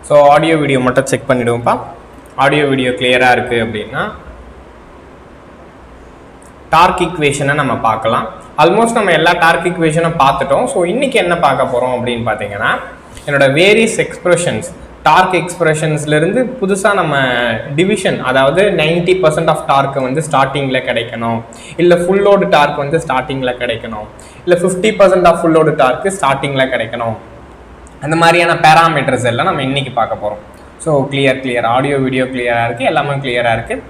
So audio video மட்டும் check பண்ணிவிடுவோம்ப்பா. Audio video கிளியராக இருக்குது அப்படின்னா டார்க் ஈக்குவேஷனை நம்ம பார்க்கலாம். ஆல்மோஸ்ட் நம்ம எல்லா டார்க் ஈக்குவேஷனும் பார்த்துட்டோம். ஸோ இன்றைக்கி என்ன பார்க்க போகிறோம் அப்படின்னு பார்த்தீங்கன்னா, என்னோட வேரியஸ் எக்ஸ்பிரஷன்ஸ் டார்க் எக்ஸ்பிரஷன்ஸ்லேருந்து புதுசாக நம்ம டிவிஷன், அதாவது 90% ஆஃப் டார்க்கு வந்து ஸ்டார்டிங்கில் கிடைக்கணும், இல்லை ஃபுல்லோடு டார்க் வந்து ஸ்டார்டிங்கில் கிடைக்கணும், இல்லை 50% ஆஃப் ஃபுல்லோடு டார்க்கு ஸ்டார்டிங்கில் கிடைக்கணும், அந்த மாதிரியான பேராமீட்டர்ஸ் எல்லாம் நம்ம இன்றைக்கி பார்க்க போகிறோம். ஸோ கிளியர் ஆடியோ வீடியோ கிளியராக இருக்குது, எல்லாமே கிளியராக இருக்குது.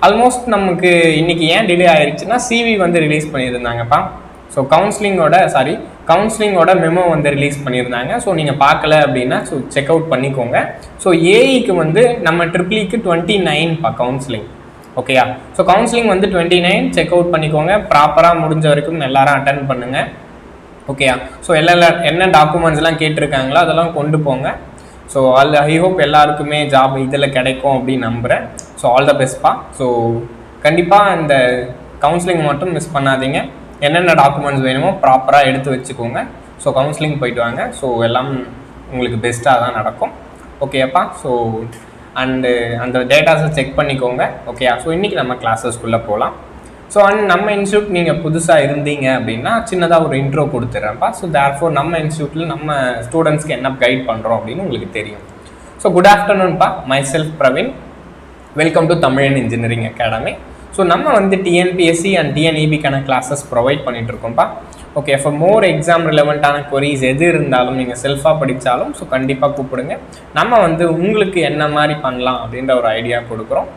ஆல்மோஸ்ட் நமக்கு இன்றைக்கி ஏன் டிலே ஆயிடுச்சுன்னா சிவி வந்து ரிலீஸ் பண்ணியிருந்தாங்கப்பா. ஸோ கவுன்சிலிங்கோட மெமோ வந்து ரிலீஸ் பண்ணியிருந்தாங்க. ஸோ நீங்கள் பார்க்கல அப்படின்னா ஸோ செக் அவுட் பண்ணிக்கோங்க. ஸோ ஏஇக்கு வந்து நம்ம ட்ரிபிள்இக்கு 29 கவுன்சிலிங். ஓகேயா? ஸோ கவுன்சிலிங் வந்து 29 செக் அவுட் பண்ணிக்கோங்க. ப்ராப்பராக முடிஞ்ச வரைக்கும் எல்லாரும் அட்டன் பண்ணுங்கள். ஓகேயா? ஸோ என்ன டாக்குமெண்ட்ஸ்லாம் கேட்டிருக்காங்களோ அதெல்லாம் கொண்டு போங்க. ஸோ ஐ ஹோப் எல்லாருக்குமே ஜாப் இதில் கிடைக்கும் அப்படின்னு நம்புகிறேன். ஸோ ஆல் த பெஸ்ட்பா. ஸோ கண்டிப்பாக இந்த கவுன்சிலிங் மட்டும் மிஸ் பண்ணாதீங்க. என்னென்ன டாக்குமெண்ட்ஸ் வேணுமோ ப்ராப்பராக எடுத்து வச்சுக்கோங்க. ஸோ கவுன்சிலிங் போயிட்டு வாங்க. ஸோ எல்லாம் உங்களுக்கு பெஸ்ட்டாக தான் நடக்கும். ஓகேப்பா? ஸோ அண்டு அந்த டேட்டாஸை செக் பண்ணிக்கோங்க. ஓகேயா? ஸோ இன்றைக்கி நம்ம கிளாஸஸ்க்குள்ளே போகலாம். ஸோ நம்ம இன்ஸ்டியூட் நீங்கள் புதுசாக இருந்தீங்க அப்படின்னா சின்னதாக ஒரு இன்ட்ரோ கொடுத்துட்றேன்ப்பா. ஸோ தேர்ஃபோர் நம்ம இன்ஸ்டியூட்டில் நம்ம ஸ்டூடெண்ட்ஸ்க்கு என்ன கைட் பண்ணுறோம் அப்படின்னு உங்களுக்கு தெரியும். ஸோ குட் ஆஃப்டர்நூன்ப்பா. Myself Praveen. Welcome to Tamilan engineering academy. So நம்ம வந்து டிஎன்பிஎஸ்சி அண்ட் டிஎன்இபிக்கான கிளாஸஸ் ப்ரொவைட் பண்ணிகிட்ருக்கோம்ப்பா. ஓகே, ஃபார் மோர் எக்ஸாம் ரிலவெண்ட்டான கொரீஸ் எது இருந்தாலும் நீங்கள் செல்ஃபாக படித்தாலும் ஸோ கண்டிப்பாக கூப்பிடுங்க. நம்ம வந்து உங்களுக்கு என்ன மாதிரி பண்ணலாம் அப்படின்ற ஒரு ஐடியா கொடுக்குறோம்.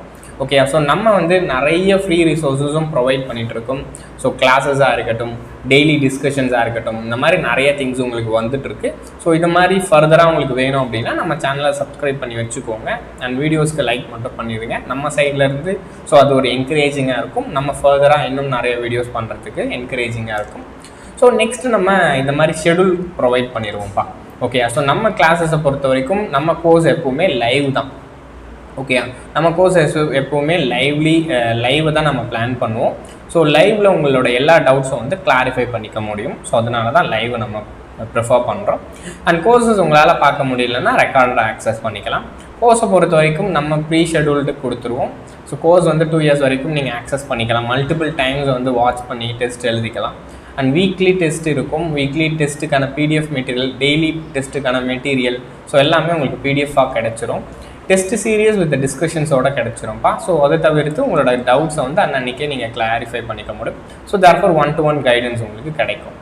ஓகே, ஸோ நம்ம வந்து நிறைய ஃப்ரீ ரிசோர்ஸஸும் ப்ரொவைட் பண்ணிகிட்ருக்கோம். ஸோ கிளாஸஸாக இருக்கட்டும், டெய்லி டிஸ்கஷன்ஸாக இருக்கட்டும், இந்த மாதிரி நிறைய திங்ஸ் உங்களுக்கு வந்துட்டுருக்கு. ஸோ இது மாதிரி ஃபர்தராக உங்களுக்கு வேணும் அப்படின்னா நம்ம சேனலை சப்ஸ்கிரைப் பண்ணி வச்சுக்கோங்க. அண்ட் வீடியோஸ்க்கு லைக் மட்டும் பண்ணிடுங்க நம்ம சைட்லேருந்து. ஸோ அது ஒரு என்கரேஜிங்காக இருக்கும். நம்ம ஃபர்தராக இன்னும் நிறைய வீடியோஸ் பண்ணுறதுக்கு என்கரேஜிங்காக இருக்கும். ஸோ நெக்ஸ்ட்டு நம்ம இந்த மாதிரி ஷெடியூல் ப்ரொவைட் பண்ணிடுவோம்ப்பா. ஓகே, ஸோ நம்ம கிளாஸஸை பொறுத்த வரைக்கும் நம்ம கோர்ஸ் எப்போவுமே லைவ் தான். ஓகே, நம்ம கோர்ஸ் எப்போவுமே லைவ் தான் நம்ம பிளான் பண்ணுவோம். ஸோ லைவில் உங்களோட எல்லா டவுட்ஸும் வந்து கிளாரிஃபை பண்ணிக்க முடியும். ஸோ அதனால தான் லைவ் நம்ம ப்ரிஃபர் பண்ணுறோம். அண்ட் கோர்ஸஸ் உங்களால் பார்க்க முடியலன்னா ரெக்கார்டாக ஆக்சஸ் பண்ணிக்கலாம். கோர்ஸை பொறுத்த வரைக்கும் நம்ம ப்ரீ ஷெடியூல்டு கொடுத்துருவோம். ஸோ கோர்ஸ் வந்து 2 இயர்ஸ் வரைக்கும் நீங்கள் ஆக்சஸ் பண்ணிக்கலாம். மல்டிபிள் டைம்ஸ் வந்து வாட்ச் பண்ணி டெஸ்ட் எழுதிக்கலாம். அண்ட் வீக்லி டெஸ்ட் இருக்கும். வீக்லி டெஸ்ட்டுக்கான பிடிஎஃப் மெட்டீரியல், டெய்லி டெஸ்ட்டுக்கான மெட்டீரியல், ஸோ எல்லாமே உங்களுக்கு பிடிஎஃபாக கிடச்சிரும். டெஸ்ட் சீரியஸ் வித் டிஸ்கஷன்ஸோட கிடச்சிரும்ப்பா. ஸோ அதை தவிர்த்து உங்களோட டவுட்ஸை வந்து அன்றைக்கே நீங்கள் கிளாரிஃபை பண்ணிக்க முடியும். ஸோ தேர்ஃபோர் 1-to-1 கைடன்ஸ் உங்களுக்கு கிடைக்கும்.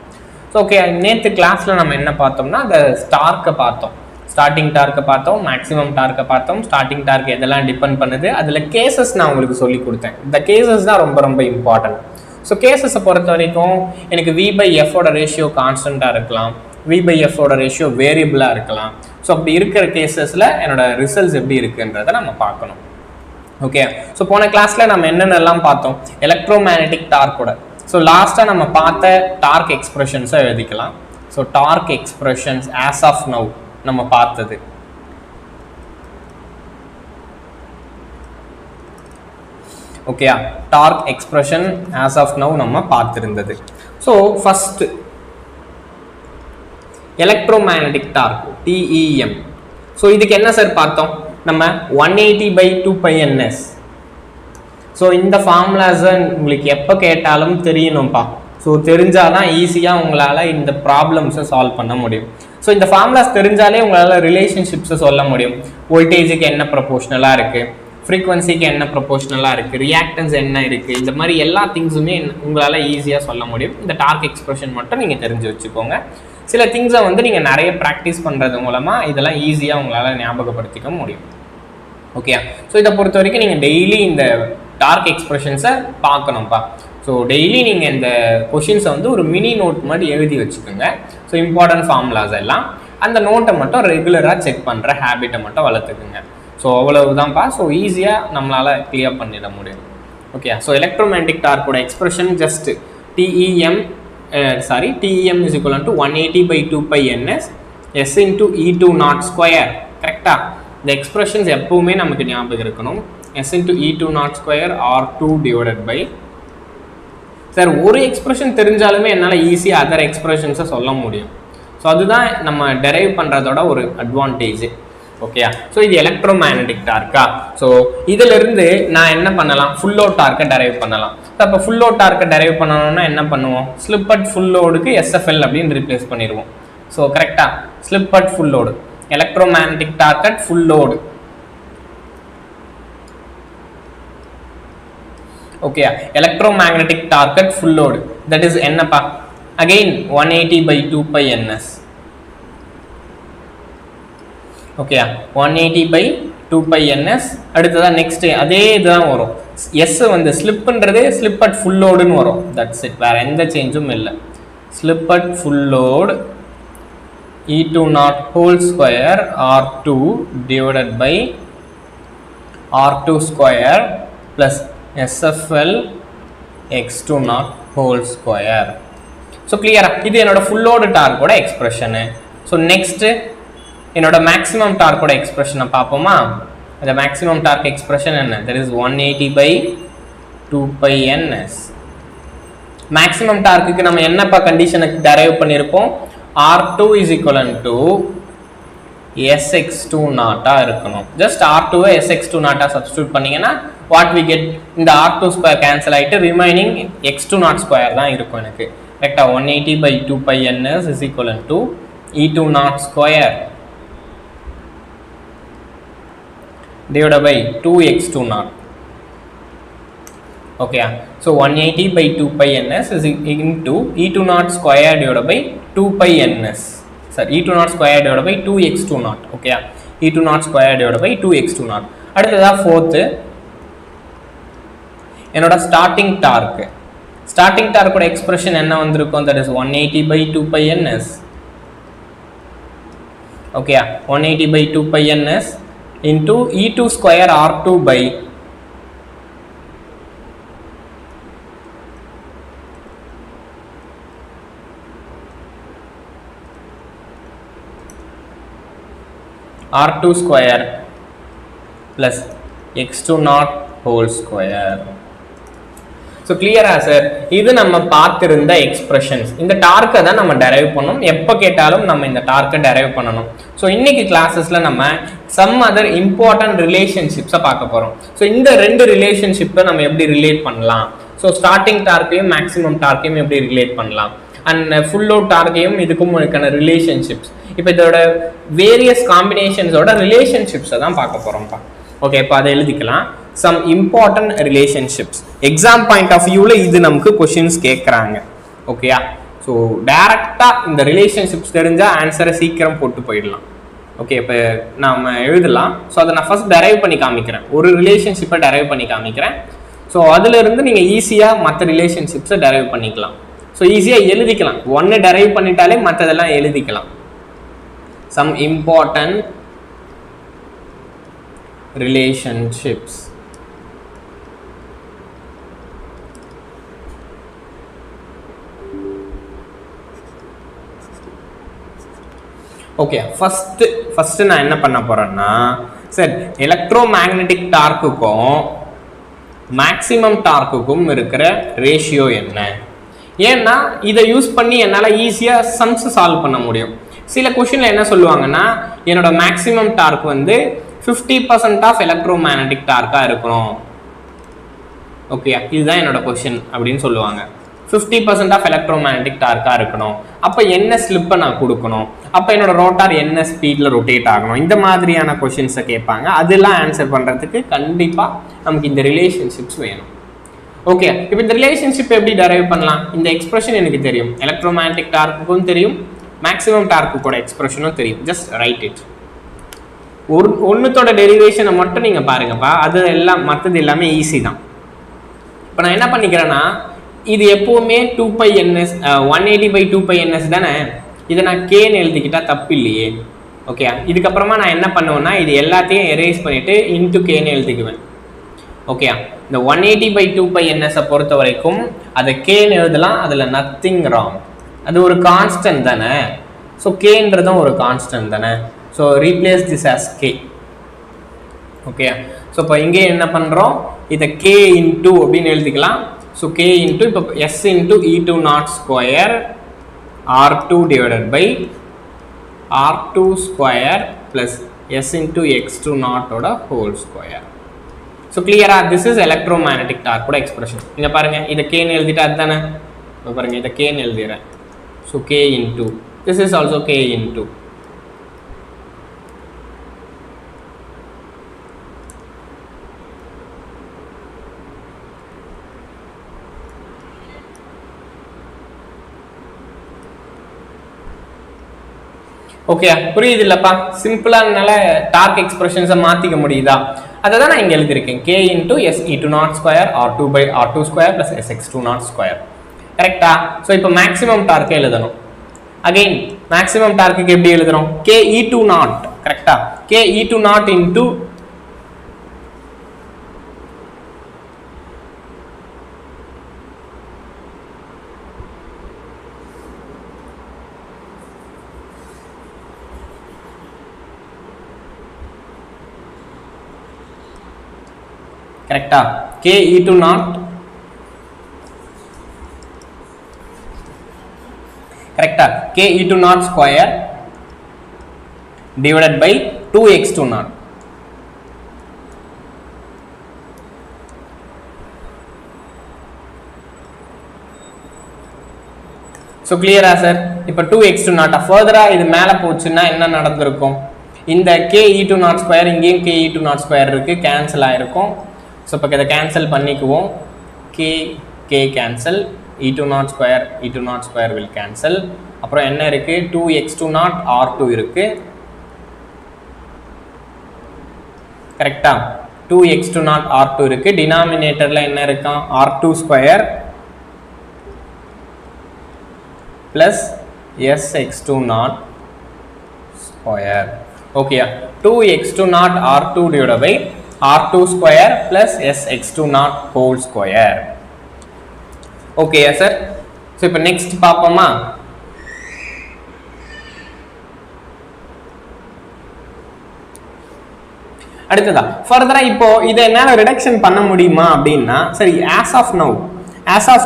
ஸோ ஓகே, நேற்று கிளாஸில் நம்ம என்ன பார்த்தோம்னா அந்த ஸ்டார்க்கை பார்த்தோம். ஸ்டார்டிங் டார்க்கை பார்த்தோம், மேக்ஸிமம் டார்க்கை பார்த்தோம். ஸ்டார்டிங் டார்க் எதெல்லாம் டிபெண்ட் பண்ணுது, அதில் கேசஸ் நான் உங்களுக்கு சொல்லி கொடுத்தேன். இந்த கேசஸ் தான் ரொம்ப ரொம்ப இம்பார்ட்டன்ட். ஸோ கேசஸை பொறுத்த வரைக்கும் எனக்கு V/F ரேஷியோ கான்ஸ்டண்ட்டாக இருக்கலாம், V/F ரேஷியோ வேரியபிளாக இருக்கலாம். ஸோ அப்படி இருக்கிற கேசஸில் என்னோட ரிசல்ட்ஸ் எப்படி இருக்குன்றதை நம்ம பார்க்கணும். ஓகே, ஸோ போன கிளாஸில் நம்ம என்னென்னலாம் பார்த்தோம், எலக்ட்ரோமேக்னெட்டிக் டார்க்கோட. ஸோ லாஸ்ட்டாக நம்ம பார்த்த டார்க் எக்ஸ்பிரஷன்ஸை எழுதிக்கலாம். So torque expressions as of now நம்ம பார்த்தது. ஓகேயா, torque expression as of now நம்ம பார்த்துருந்தது. So first electromagnetic torque TEM. So இதுக்கு என்ன சார் பார்த்தோம் நம்ம 180/2πns. ஸோ இந்த ஃபார்முலாஸை உங்களுக்கு எப்போ கேட்டாலும் தெரியணும்ப்பா. ஸோ தெரிஞ்சாதான் ஈஸியாக உங்களால் இந்த ப்ராப்ளம்ஸை சால்வ் பண்ண முடியும். ஸோ இந்த ஃபார்முலாஸ் தெரிஞ்சாலே உங்களால் ரிலேஷன்ஷிப்ஸை சொல்ல முடியும். வோல்டேஜுக்கு என்ன ப்ரொபோஷனலாக இருக்குது, ஃப்ரீக்வன்சிக்கு என்ன ப்ரொபோஷனலாக இருக்குது, ரியாக்டன்ஸ் என்ன இருக்குது, இந்த மாதிரி எல்லா திங்ஸுமே உங்களால் ஈஸியாக சொல்ல முடியும். இந்த டார்க் எக்ஸ்பிரஷன் மட்டும் நீங்கள் தெரிஞ்சு வச்சுக்கோங்க. சில திங்ஸை வந்து நீங்கள் நிறைய ப்ராக்டிஸ் பண்ணுறது மூலமாக இதெல்லாம் ஈஸியாக உங்களால் ஞாபகப்படுத்திக்க முடியும். ஓகே, ஸோ இதை பொறுத்த வரைக்கும் நீங்கள் டெய்லி இந்த டார்க் எக்ஸ்பிரஷன்ஸை பார்க்கணும்ப்பா. ஸோ டெய்லி நீங்கள் இந்த கொஷின்ஸை வந்து ஒரு மினி நோட் மாதிரி எழுதி வச்சுக்கோங்க. ஸோ இம்பார்ட்டன்ட் ஃபார்முலாஸ் எல்லாம் அந்த நோட்டை மட்டும் ரெகுலராக செக் பண்ணுற ஹேபிட்டை மட்டும் வளர்த்துக்குங்க. ஸோ அவ்வளவுதான்ப்பா. ஸோ ஈஸியாக நம்மளால் கிளியர் பண்ணிட முடியும். ஓகே, ஸோ எலக்ட்ரோமேக்னெட்டிக் டார்க்கோட expression just TEM is equal to 180/2πns S into E202 கரெக்டா? இந்த எக்ஸ்பிரஷன்ஸ் எப்பவுமே நமக்கு ஞாபகம் இருக்கணும். S into E202 R2 divided by sir ஒரு எக்ஸ்பிரஷன் தெரிஞ்சாலுமே என்னால் ஈஸியாக அதர் எக்ஸ்பிரஷன்ஸை சொல்ல முடியும். ஸோ அதுதான் நம்ம டெரைவ் பண்ணுறதோட ஒரு அட்வான்டேஜ். ஓகேயா? ஸோ இது எலக்ட்ரோமேக்னெட்டிக் டார்க்கா. ஸோ இதிலிருந்து நான் என்ன பண்ணலாம், ஃபுல் லோட் டார்க்கை டெரைவ் பண்ணலாம். அப்போ ஃபுல் லோட் டார்க்கை டெரைவ் பண்ணணும்னா என்ன பண்ணுவோம், ஸ்லிப் அட் ஃபுல் லோடுக்கு எஸ்எஃப்எல் அப்படின்னு ரீப்ளேஸ் பண்ணிடுவோம். ஸோ கரெக்டா, slip at full load, electromagnetic dark at full load. Okay, electromagnetic dark at full load that is என்னப்பா, அகைன் 180/2πns. Okay, 180/2πns. அடுத்ததா நெக்ஸ்ட் அதே இதுதான் வரும். எஸ் வந்து ஸ்லிப்ன்றது ஸ்லிப் அட் ஃபுல் லோடுன்னு வரும். தட்ஸ் இட், வேற எந்த சேஞ்சும் இல்லை. Slip at full load E20 whole square R2 divided by R2 square plus SFL X20 whole square. So clear? இது என்னோட full load torque ஓட expression. So next என்னோட maximum torque ஓட expression பாப்போமா? the maximum torque expression என்ன? that is 180/2πns. maximum torque க்கு நம்ம என்னப்பா கண்டிஷனை டெரைவ் பண்ணிருப்போம், R2 is equivalent to Sx20 இருக்கணும். just R2 Sx20 substitute பண்ணீங்கன்னா what we get, இந்த R2 square cancel ஆயிட்டு remaining X20 square தான் இருக்கும் எனக்கு. கரெக்ட்டா, 180/2πns is equivalent to E20 square divided by 2x20. okay, so 180/2πns is into E20 square divided by 2πns. sorry, E20 square divided by 2x20. okay, E20 square divided by 2x20. அடுத்ததா fourth என்னோட starting dark. Starting டார்க்கோட expression என்ன வந்திருக்கும், that is 180/2πns. okay, 180/2πns into E2 square R2 by R2 square plus X20 whole square. So clear ah sir? இது நம்ம பார்த்திருந்த expressions. இந்த டார்க்கை தான் நம்ம derive பண்ணணும். எப்போ கேட்டாலும் நம்ம இந்த டார்க்கை டெரைவ் பண்ணணும். ஸோ இன்னைக்கு கிளாஸஸ்ல நம்ம சம் அதர் இம்பார்ட்டன்ட் ரிலேஷன்ஷிப்ஸை பார்க்க போகிறோம். ஸோ இந்த ரெண்டு ரிலேஷன்ஷிப்பை நம்ம எப்படி ரிலேட் பண்ணலாம், ஸோ ஸ்டார்டிங் டார்க்கையும் மேக்ஸிமம் டார்க்கையும் எப்படி ரிலேட் பண்ணலாம், அண்ட் ஃபுல் லோட் டார்க்கையும் இதுக்கும் இருக்கான ரிலேஷன்ஷிப்ஸ், இப்போ இதோட வேரியஸ் காம்பினேஷன்ஸோட ரிலேஷன்ஷிப்ஸை தான் பார்க்க போகிறோம்ப்பா. ஓகே, இப்போ அதை எழுதிக்கலாம். Some important relationships, exam point of வியூவில் இது நமக்கு கொஷின்ஸ் கேட்குறாங்க. ஓகேயா, ஸோ டைரக்டாக இந்த ரிலேஷன்ஷிப்ஸ் தெரிஞ்சால் ஆன்சரை சீக்கிரம் போட்டு போயிடலாம். ஓகே, இப்போ நம்ம எழுதலாம். ஸோ அதை நான் ஃபர்ஸ்ட் டெரைவ் பண்ணி காமிக்கிறேன், ஒரு ரிலேஷன்ஷிப்பை டெரைவ் பண்ணி காமிக்கிறேன். ஸோ அதிலிருந்து நீங்கள் ஈஸியாக மற்ற ரிலேஷன்ஷிப்ஸை டெரைவ் பண்ணிக்கலாம். ஸோ ஈஸியாக எழுதிக்கலாம், ஒன்று டெரைவ் பண்ணிட்டாலே மற்றதெல்லாம் எழுதிக்கலாம். Some important relationships. Okay, first நான் என்ன பண்ண போறேன்னா, சரி, எலக்ட்ரோமேக்னெட்டிக் டார்க்குக்கும் மேக்ஸிமம் டார்க்குக்கும் இருக்கிற ரேஷியோ என்ன, ஏன்னா இதை யூஸ் பண்ணி என்னால் ஈஸியாக சம்ஸ் சால்வ் பண்ண முடியும். சில கொஷின்ல என்ன சொல்லுவாங்கன்னா, என்னோட மேக்ஸிமம் டார்க் வந்து 50% ஆஃப் எலக்ட்ரோமேக்னெட்டிக் டார்க்காக இருக்கணும். ஓகே, இதுதான் என்னோட கொஷின் அப்படின்னு சொல்லுவாங்க. 50% ஆஃப் எலக்ட்ரோமேக்னெட்டிக் டார்க்காக இருக்கணும். அப்போ என்ன ஸ்லிப்பை நான் கொடுக்கணும், அப்போ என்னோட ரோட்டார் என்ன ஸ்பீடில் ரொட்டேட் ஆகணும், இந்த மாதிரியான கொஷின்ஸை கேட்பாங்க. அதெல்லாம் ஆன்சர் பண்ணுறதுக்கு கண்டிப்பாக நமக்கு இந்த ரிலேஷன்ஷிப்ஸ் வேணும். ஓகே, இப்போ இந்த ரிலேஷன்ஷிப் எப்படி டெரைவ் பண்ணலாம், இந்த எக்ஸ்பிரஷன் எனக்கு தெரியும், எலக்ட்ரோமேக்னெட்டிக் டார்க்குக்கும் தெரியும், மேக்ஸிமம் டார்க்குக்கோட எக்ஸ்பிரஷனும் தெரியும். Just right it. ஒன்றுத்தோட டெரிவேஷனை மட்டும் நீங்கள் பாருங்கப்பா, அது எல்லாம் மற்றது எல்லாமே ஈஸி தான். இப்போ நான் என்ன பண்ணிக்கிறேன்னா, இது எப்போவுமே 2πns 180/2πns தானே, இதை நான் கேன்னு எழுதிக்கிட்டால் தப்பு இல்லையே. ஓகே, இதுக்கப்புறமா நான் என்ன பண்ணுவேன்னா, இது எல்லாத்தையும் எரேஸ் பண்ணிவிட்டு இன்ட்டு கேன்னு எழுதிக்குவேன். ஓகே, இந்த 180/2πns பொறுத்த வரைக்கும் அதை கேன்னு எழுதலாம், அதில் நத்திங் ராங். அது ஒரு கான்ஸ்டன்ட் தானே, ஸோ கேன்றதும் ஒரு கான்ஸ்டன்ட் தானே. So replace this as K. Okay, so இப்போ இங்கே என்ன பண்ணுறோம், இதை கே இன்டூ அப்படின்னு எழுதிக்கலாம். ஸோ கே இன்டூ இப்போ s into E20 square R2 divided by R2 square plus s into x2 naught ஓட whole square. So clear? This is electromagnetic torque ஓட expression. இங்க பாருங்க இத k ன்னு எழுதிட்டா அதுதானே. இப்ப பாருங்க இத k ன்னு எழுதிறேன். So k into, this is also k into. Okay புரியுது இல்லப்பா? சிம்பிளானால டார்க் எக்ஸ்பிரஷன்ஸை மாற்றிக்க முடியுதா? அதை தான் நான் இங்கே எழுதியிருக்கேன். k into SE2 naught square R2 by R2 square plus SX2 naught square. கரெக்டா? ஸோ இப்போ மேக்ஸிமம் டார்க்கை எழுதணும். அகைன் மேக்ஸிமம் டார்க்கு எப்படி எழுதுறோம்? KE2 naught. கரெக்டா? KE2 naught into கரெக்டா? KE2 naught கரெக்டா? KE2 naught square divided by 2x2 naught. So clear sir? இப்போ 2x2 naught further இது மேல போச்சுன்னா என்ன நடந்திருக்கும்? இந்த KE2 naught square இங்கேயும் KE2 naught square இருக்கு, கேன்சல் ஆயிருக்கும். ஸோ இப்போ இதை கேன்சல் பண்ணிக்குவோம். k cancel, E2 naught square will cancel. அப்புறம் என்ன இருக்கு? 2x2 naught R2 இருக்கு. கரெக்டா? 2x2 naught R2 இருக்கு. டினாமினேட்டர்ல என்ன இருக்கான்? R2 square plus SX2 naught square. Okay, 2x2 naught R2 divided by R2 square plus SX2 naught whole square. Okay sir? So இப்போ next பாப்போமா? அடுத்ததா further இப்போ இதை என்னால reduction பண்ண முடியுமா அப்படின்னா, சரி as of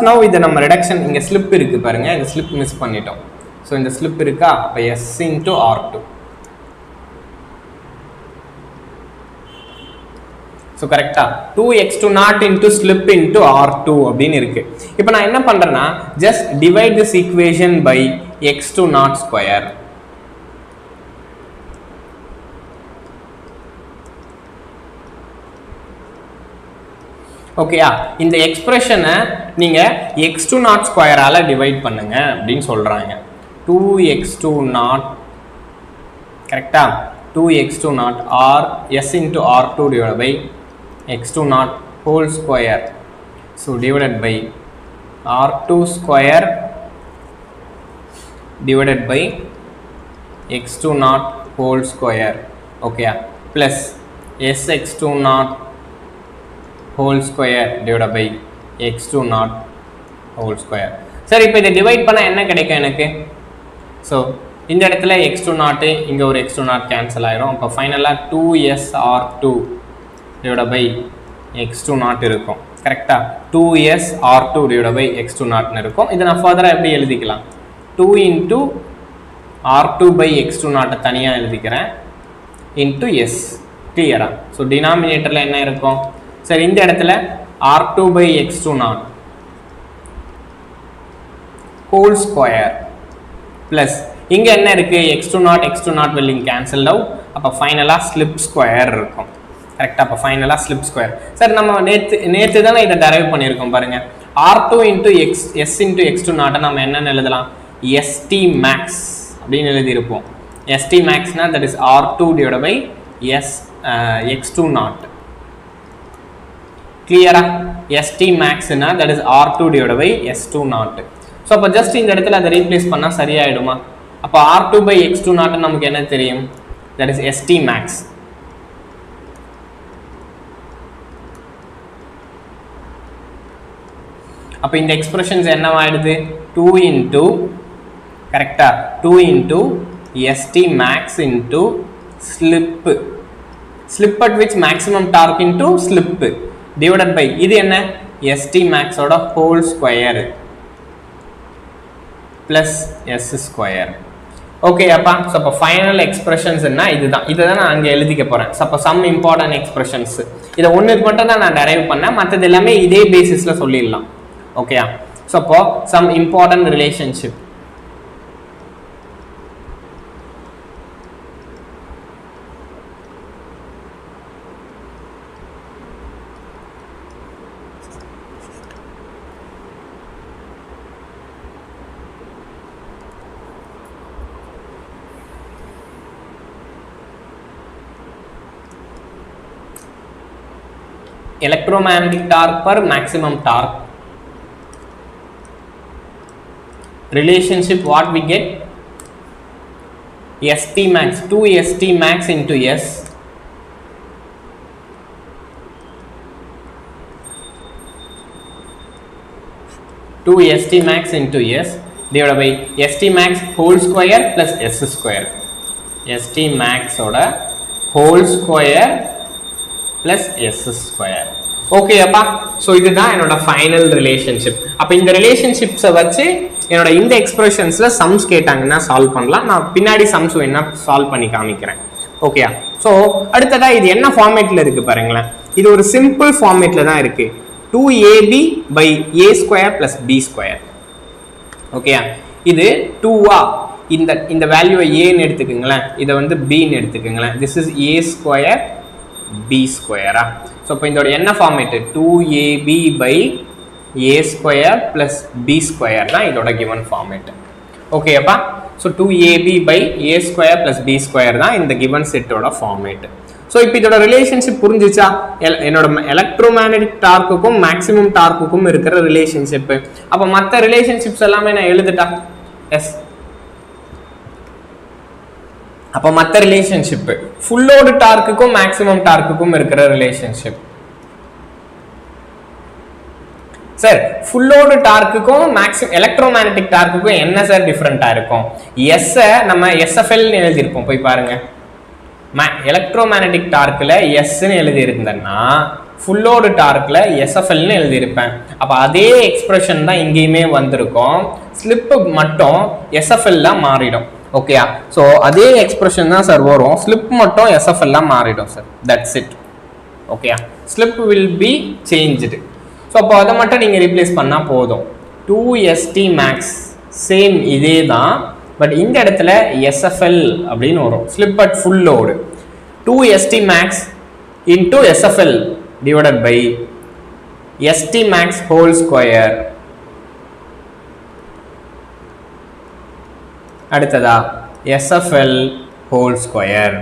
now இதை நம்ம reduction, இங்க slip இருக்கு பாருங்க, இந்த slip மிஸ் பண்ணிட்டோம். ஸோ இந்த slip இருக்கா? அப்போ S into R2. ஸோ கரெக்டா? 2x2 naught into slip into R2 அப்படின்னு இருக்கு. இப்போ நான் என்ன பண்றேன்னா, just divide this equation by x2 naught square. ஓகேயா? இந்த எக்ஸ்பிரஷனை நீங்க x2 naught square ஆல டிவைட் பண்ணுங்க அப்படின்னு சொல்றாங்க. 2x2 naught கரெக்டா? 2x2 naught r s into r2 divided by x2 naught whole square. So divided by r2 square divided by x2 naught whole square. Okay, plus sx2 naught whole square divided by x2 naught whole square. சரி, இப்போ இதை divide பண்ணா என்ன கிடைக்கும் எனக்கு? So இந்த இடத்துல x2 naught, இங்க ஒரு x2 naught கேன்சல் ஆயிரும். அப்போ ஃபைனலா 2sr2 divided by x2 naught இருக்கும். கரெக்டா? 2sr2 divided by x2 naught இருக்கும். இதை நான் ஃபர்தரா எப்படி எழுதிக்கலாம்? 2 into r2 by x2 naught தனியா எழுதிக்கிறேன் into s. கிளியரா? ஸோ டினாமினேட்டர்ல என்ன இருக்கும்? சரி, இந்த இடத்துல r2 by x2 naught whole square plus இங்க என்ன இருக்கு? x2 naught will cancel out. அப்ப ஃபைனலா ஸ்லிப் ஸ்கொயர் இருக்கும். கரெக்ட்டா? அப்ப ஃபைனலா ஸ்லிப் ஸ்கொயர். சரி, நம்ம நேத்து தான இத டெரைவ் பண்ணிருக்கோம் பாருங்க. r2 into s into x2 naught நாம என்னன்னு எழுதலாம்? st max அப்படினு எழுதி இருப்போம். st max னா that is r2 divided by x2 naught. கிளியரா? st max னா that is r2 divided by s2 naught. So அப்ப ஜஸ்ட் இந்த இடத்துல அதை ரீப்ளேஸ் பண்ணா சரியாயிடுமா? அப்ப r2 by x2 naught நமக்கு என்ன தெரியும்? that is st max. அப்ப இந்த எக்ஸ்பிரஷன்ஸ் என்னவாயிடுது? 2 into கரெக்ட்டா? 2 into st max into slip at which maximum torque into slip divided by இது என்ன? st max ஓட whole square plus s square. Okay அப்பா. ஸோ அப்போ ஃபைனல் எக்ஸ்பிரஷன்ஸ்னா இதுதான், இதை தான் நான் அங்கே எழுதிக்க போகிறேன். ஸோ அப்போ சம் இம்பார்ட்டன்ட் எக்ஸ்பிரஷன்ஸ் இதை ஒன்றுக்கு மட்டும் தான் நான் டெரைவ் பண்ணேன், மற்றது எல்லாமே இதே பேசிஸில் சொல்லிடலாம். ஓகேயா? ஸோ அப்போ some important relationship. Electromagnetic torque per maximum torque relationship, what we get? St max, 2 St max into S into S divided by St max whole square plus S square. St max oda whole square plus S square. Okay அப்பா. So இதுதான் என்னோட final relationship. அப்போ இந்த ரிலேஷன்ஷிப்ஸை வச்சு என்னோட இந்த எக்ஸ்பிரஷன்ஸில் sums கேட்டாங்கன்னா solve பண்ணலாம். நான் பின்னாடி சம்ஸ் வேணா சால்வ் பண்ணி காமிக்கிறேன். ஓகேயா? ஸோ அடுத்ததாக இது என்ன ஃபார்மேட்டில் இருக்குது பாருங்களேன். இது ஒரு சிம்பிள் ஃபார்மேட்டில் தான் இருக்குது. 2ab by a square plus b square. ஓகேயா? இது 2a, இந்த வேல்யூவை ஏன்னு எடுத்துக்கோங்களேன், இதை வந்து பின்னு எடுத்துக்கோங்களேன். This is a square b square. So இப்போ இதோட என்ன format? 2ab by a square plus b square தான் இதோட given ஃபார்மேட். ஓகே அப்பா. So 2ab by a square plus b square தான் இந்த given செட்டோட ஃபார்மேட். ஸோ இப்போ இதோட ரிலேஷன்ஷிப் புரிஞ்சிச்சா? என்னோட எலக்ட்ரோமேக்னெட்டிக் டார்க்குக்கும் மேக்ஸிமம் டார்க்குக்கும் இருக்கிற ரிலேஷன்ஷிப்பு. அப்போ மற்ற ரிலேஷன்ஷிப்ஸ் எல்லாமே நான் எழுதுட்டா? எஸ். அப்போ மற்ற ரிலேஷன்ஷிப் ஃபுல் லோடு டார்க்குக்கும் மேக்ஸிமம் டார்க்குக்கும் இருக்கிற ரிலேஷன்ஷிப். சார் ஃபுல் லோடு டார்க்குக்கும் எலக்ட்ரோமேக்னெட்டிக் டார்க்குக்கும் என்ன சார் டிஃப்ரெண்டா இருக்கும்? எஸ் நம்ம எஸ்எஃப்எல் எழுதியிருப்போம், போய் பாருங்க. எலக்ட்ரோமேக்னெட்டிக் டார்க்கில் எஸ்ன்னு எழுதியிருந்தேன்னா ஃபுல் லோடு டார்க்கில் எஸ்எஃப்எல்னு எழுதியிருப்பேன். அப்போ அதே எக்ஸ்பிரஷன் தான் இங்கேயுமே வந்திருக்கும், ஸ்லிப்பு மட்டும் எஸ்எஃப்எல்ல மாறிடும். ஓகேயா? ஸோ அதே எக்ஸ்பிரஷன் தான் சார் வரும், ஸ்லிப் மட்டும் எஸ்எஃப்எல்ல மாறிடும் சார். That's it. ஓகேயா? Slip will be changed. So அப்போ அதை மட்டும் நீங்கள் ரீப்ளேஸ் பண்ணால் போதும். 2St max சேம் இதே தான், பட் இந்த இடத்துல எஸ்எஃப்எல் அப்படின்னு வரும், slip at full load. 2St max into SFL divided by St max whole square. அடுத்ததா SFL whole square.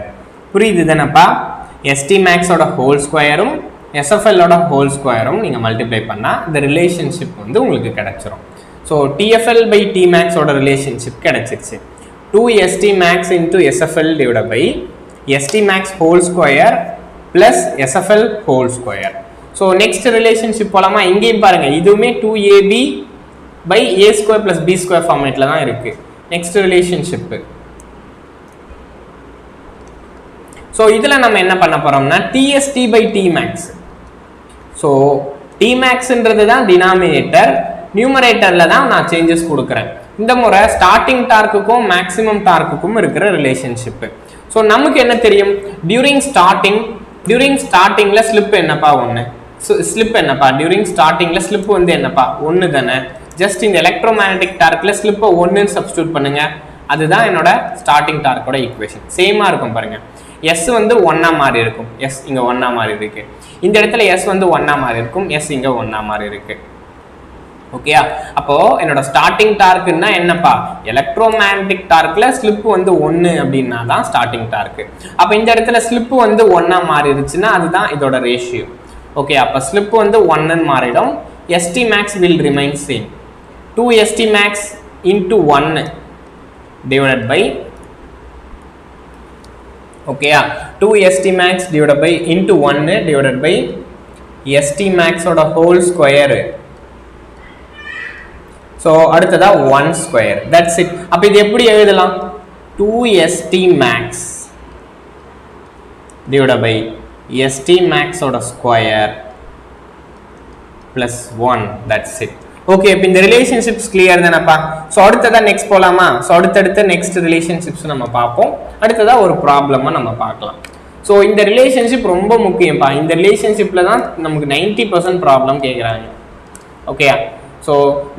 புரியுது தானப்பா? St max ஓட whole squareம் SFL ஓட whole squareம் நீங்க மல்டிப்ளை பண்ணா இந்த ரிலேஷன்ஷிப் வந்து உங்களுக்கு கிடைச்சிரும். ஸோ TFL by Tmax ஓட ரிலேஷன்ஷிப் கிடைச்சிருச்சு. 2St max into SFL divided by St max whole square plus SFL whole square. So next relationship போலாமா? இங்கேயும் பாருங்க, இதுவுமே 2ab by a square plus b square ஃபார்மேட்ல தான் இருக்கு. Next relationship. ஸோ இதில் நம்ம என்ன பண்ண போறோம்னா TST by Tmax. ஸோ Tmaxன்றது தான் டினாமினேட்டர், நியூமரேட்டரில் தான் நான் சேஞ்சஸ் கொடுக்குறேன். இந்த முறை ஸ்டார்டிங் டார்க்குக்கும் மேக்ஸிமம் டார்க்குக்கும் இருக்கிற ரிலேஷன்ஷிப்பு. ஸோ நமக்கு என்ன தெரியும்? டியூரிங் ஸ்டார்டிங்கில் ஸ்லிப் என்னப்பா? 1. ஸ்லிப் என்னப்பா? டியூரிங் ஸ்டார்டிங்கில் ஸ்லிப் வந்து என்னப்பா? 1 தானே. ஜஸ்ட் இந்த எலக்ட்ரோமேக்னெட்டிக் டார்க்கில் ஸ்லிப்பை 1ன்னு சப்ஸ்டியூட் பண்ணுங்க. அதுதான் என்னோட ஸ்டார்டிங் டார்க்கோட ஈக்குவேஷன். சேமாக இருக்கும் பாருங்க. எஸ் வந்து 1ஆ மாறி இருக்கும், எஸ் இங்கே 1ஆ மாறி இருக்கு. இந்த இடத்துல எஸ் வந்து 1ஆ மாறி இருக்கும், எஸ் இங்கே 1ஆ மாறி இருக்கு. ஓகேயா? அப்போ என்னோட ஸ்டார்டிங் டார்க்குன்னா என்னப்பா? எலக்ட்ரோமேக்னெட்டிக் டார்க்ல ஸ்லிப் வந்து 1 அப்படின்னா தான் ஸ்டார்டிங் டார்க்கு. அப்போ இந்த இடத்துல ஸ்லிப் வந்து 1ஆ மாறிடுச்சுன்னா அதுதான் இதோட ரேஷியோ. ஓகே, அப்போ ஸ்லிப் வந்து 1ன்னு மாறிடும். St max will remain same. 2St max into 1 divided by, ஓகேயா, 2St max divided by into 1 divided by St max ஓட whole square. ஸோ அடுத்ததா 1 ஸ்கொயர். That's it. அப்போ இது எப்படி எழுதலாம்? 2St max divided by St max ஓட square plus 1. That's it. Okay, இப்போ இந்த ரிலேஷன்ஷிப்ஸ் கிளியர் தானப்பா? ஸோ அடுத்ததா நெக்ஸ்ட் போகலாமா? ஸோ அடுத்தடுத்த நெக்ஸ்ட் ரிலேஷன்ஷிப்ஸ் நம்ம பார்ப்போம். அடுத்ததா ஒரு ப்ராப்ளமாக நம்ம பார்க்கலாம். ஸோ இந்த ரிலேஷன்ஷிப் ரொம்ப முக்கியம்ப்பா. இந்த ரிலேஷன்ஷிப்பில் தான் நமக்கு 90% ப்ராப்ளம் கேட்குறாங்க. ஓகேயா? ஸோ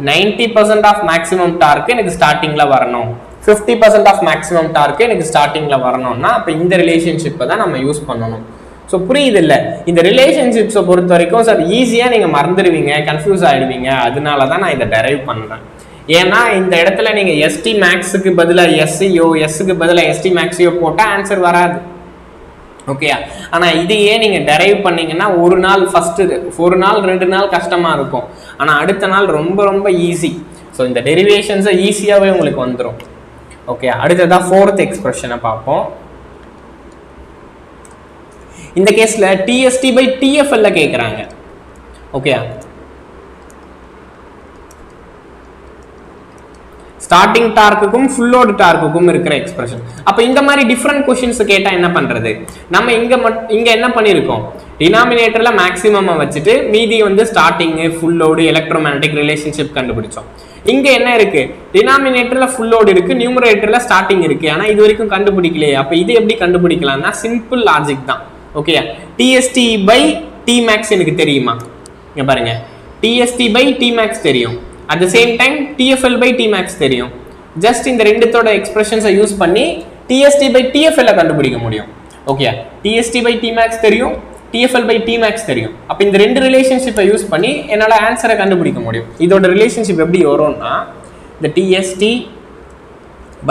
90% ஆஃப் மேக்ஸிமம் டார்க்கு எனக்கு ஸ்டார்டிங்கில் வரணும், 50% ஆஃப் மேக்ஸிமம் டார்க்கு எனக்கு ஸ்டார்டிங்கில் வரணும்னா அப்போ இந்த ரிலேஷன்ஷிப்பை தான் நம்ம யூஸ் பண்ணணும். ஸோ புரியுது இல்லை? இந்த ரிலேஷன்ஷிப்ஸை பொறுத்த வரைக்கும் சார் ஈஸியாக நீங்கள் மறந்துடுவீங்க, கன்ஃபியூஸ் ஆகிடுவீங்க. அதனால தான் நான் இதை டெரைவ் பண்ணுறேன். ஏன்னா இந்த இடத்துல நீங்கள் எஸ்டி மேக்ஸுக்கு பதிலாக எஸ்சியோ, எஸ்ஸுக்கு பதிலாக எஸ்டி மேக்ஸையோ போட்டால் ஆன்சர் வராது. ஓகேயா? ஆனால் இதையே நீங்கள் டெரைவ் பண்ணிங்கன்னா ஒரு நாள் ஃபஸ்ட்டு ஒரு நாள் 2 நாள் கஷ்டமாக இருக்கும், ஆனால் அடுத்த நாள் ரொம்ப ரொம்ப ஈஸி. ஸோ இந்த டெரிவேஷன்ஸை ஈஸியாகவே உங்களுக்கு வந்துடும். ஓகே, அடுத்ததான் 4th எக்ஸ்பிரஷனை பார்ப்போம். இந்த கேஸ்ல டிஎஸ்டி பை டிஎஃப்எல்ல கேட்குறாங்க. ஓகே, ஸ்டார்டிங் டார்க்குக்கும் ஃபுல் லோட் டார்க்குக்கும் இருக்கிற எக்ஸ்பிரஷன். அப்போ இந்த மாதிரி டிஃப்ரெண்ட் கொஷின்ஸ் கேட்டால் என்ன பண்ணுறது? நம்ம இங்கே என்ன பண்ணியிருக்கோம், டினாமினேட்டர்ல மேக்ஸிமம் வச்சுட்டு மீதி வந்து starting, full load, electromagnetic relationship கண்டுபிடிச்சோம். இங்கே என்ன இருக்கு, டினாமினேட்டர்ல ஃபுல் லோடு இருக்கு, நியூமரேட்டர்ல ஸ்டார்டிங் இருக்கு, ஆனால் இது வரைக்கும் கண்டுபிடிக்கலையே. அப்போ இது எப்படி கண்டுபிடிக்கலாம்னா சிம்பிள் லாஜிக் தான். ஓகே, டிஎஸ்டி பை டிமேக்ஸ் எனக்கு தெரியுமா? இங்க பாருங்க, டிஎஸ்டி பை டிமேக்ஸ் தெரியும், at the same time TFL by T max தெரியும். ஜஸ்ட் இந்த ரெண்டுத்தோட எக்ஸ்பிரஷன்ஸை யூஸ் பண்ணி டிஎஸ்டி பை டிஎஃப்எல் கண்டுபிடிக்க முடியும். ஓகே, டிஎஸ்டி பை டிமேக்ஸ் தெரியும், டிஎஃப்எல் பை டிமேக்ஸ் தெரியும். அப்போ இந்த ரெண்டு ரிலேஷன்ஷிப்பை யூஸ் பண்ணி என்னால் ஆன்சரை கண்டுபிடிக்க முடியும். இதோட ரிலேஷன்ஷிப் எப்படி வரும்னா, இந்த டிஎஸ்டி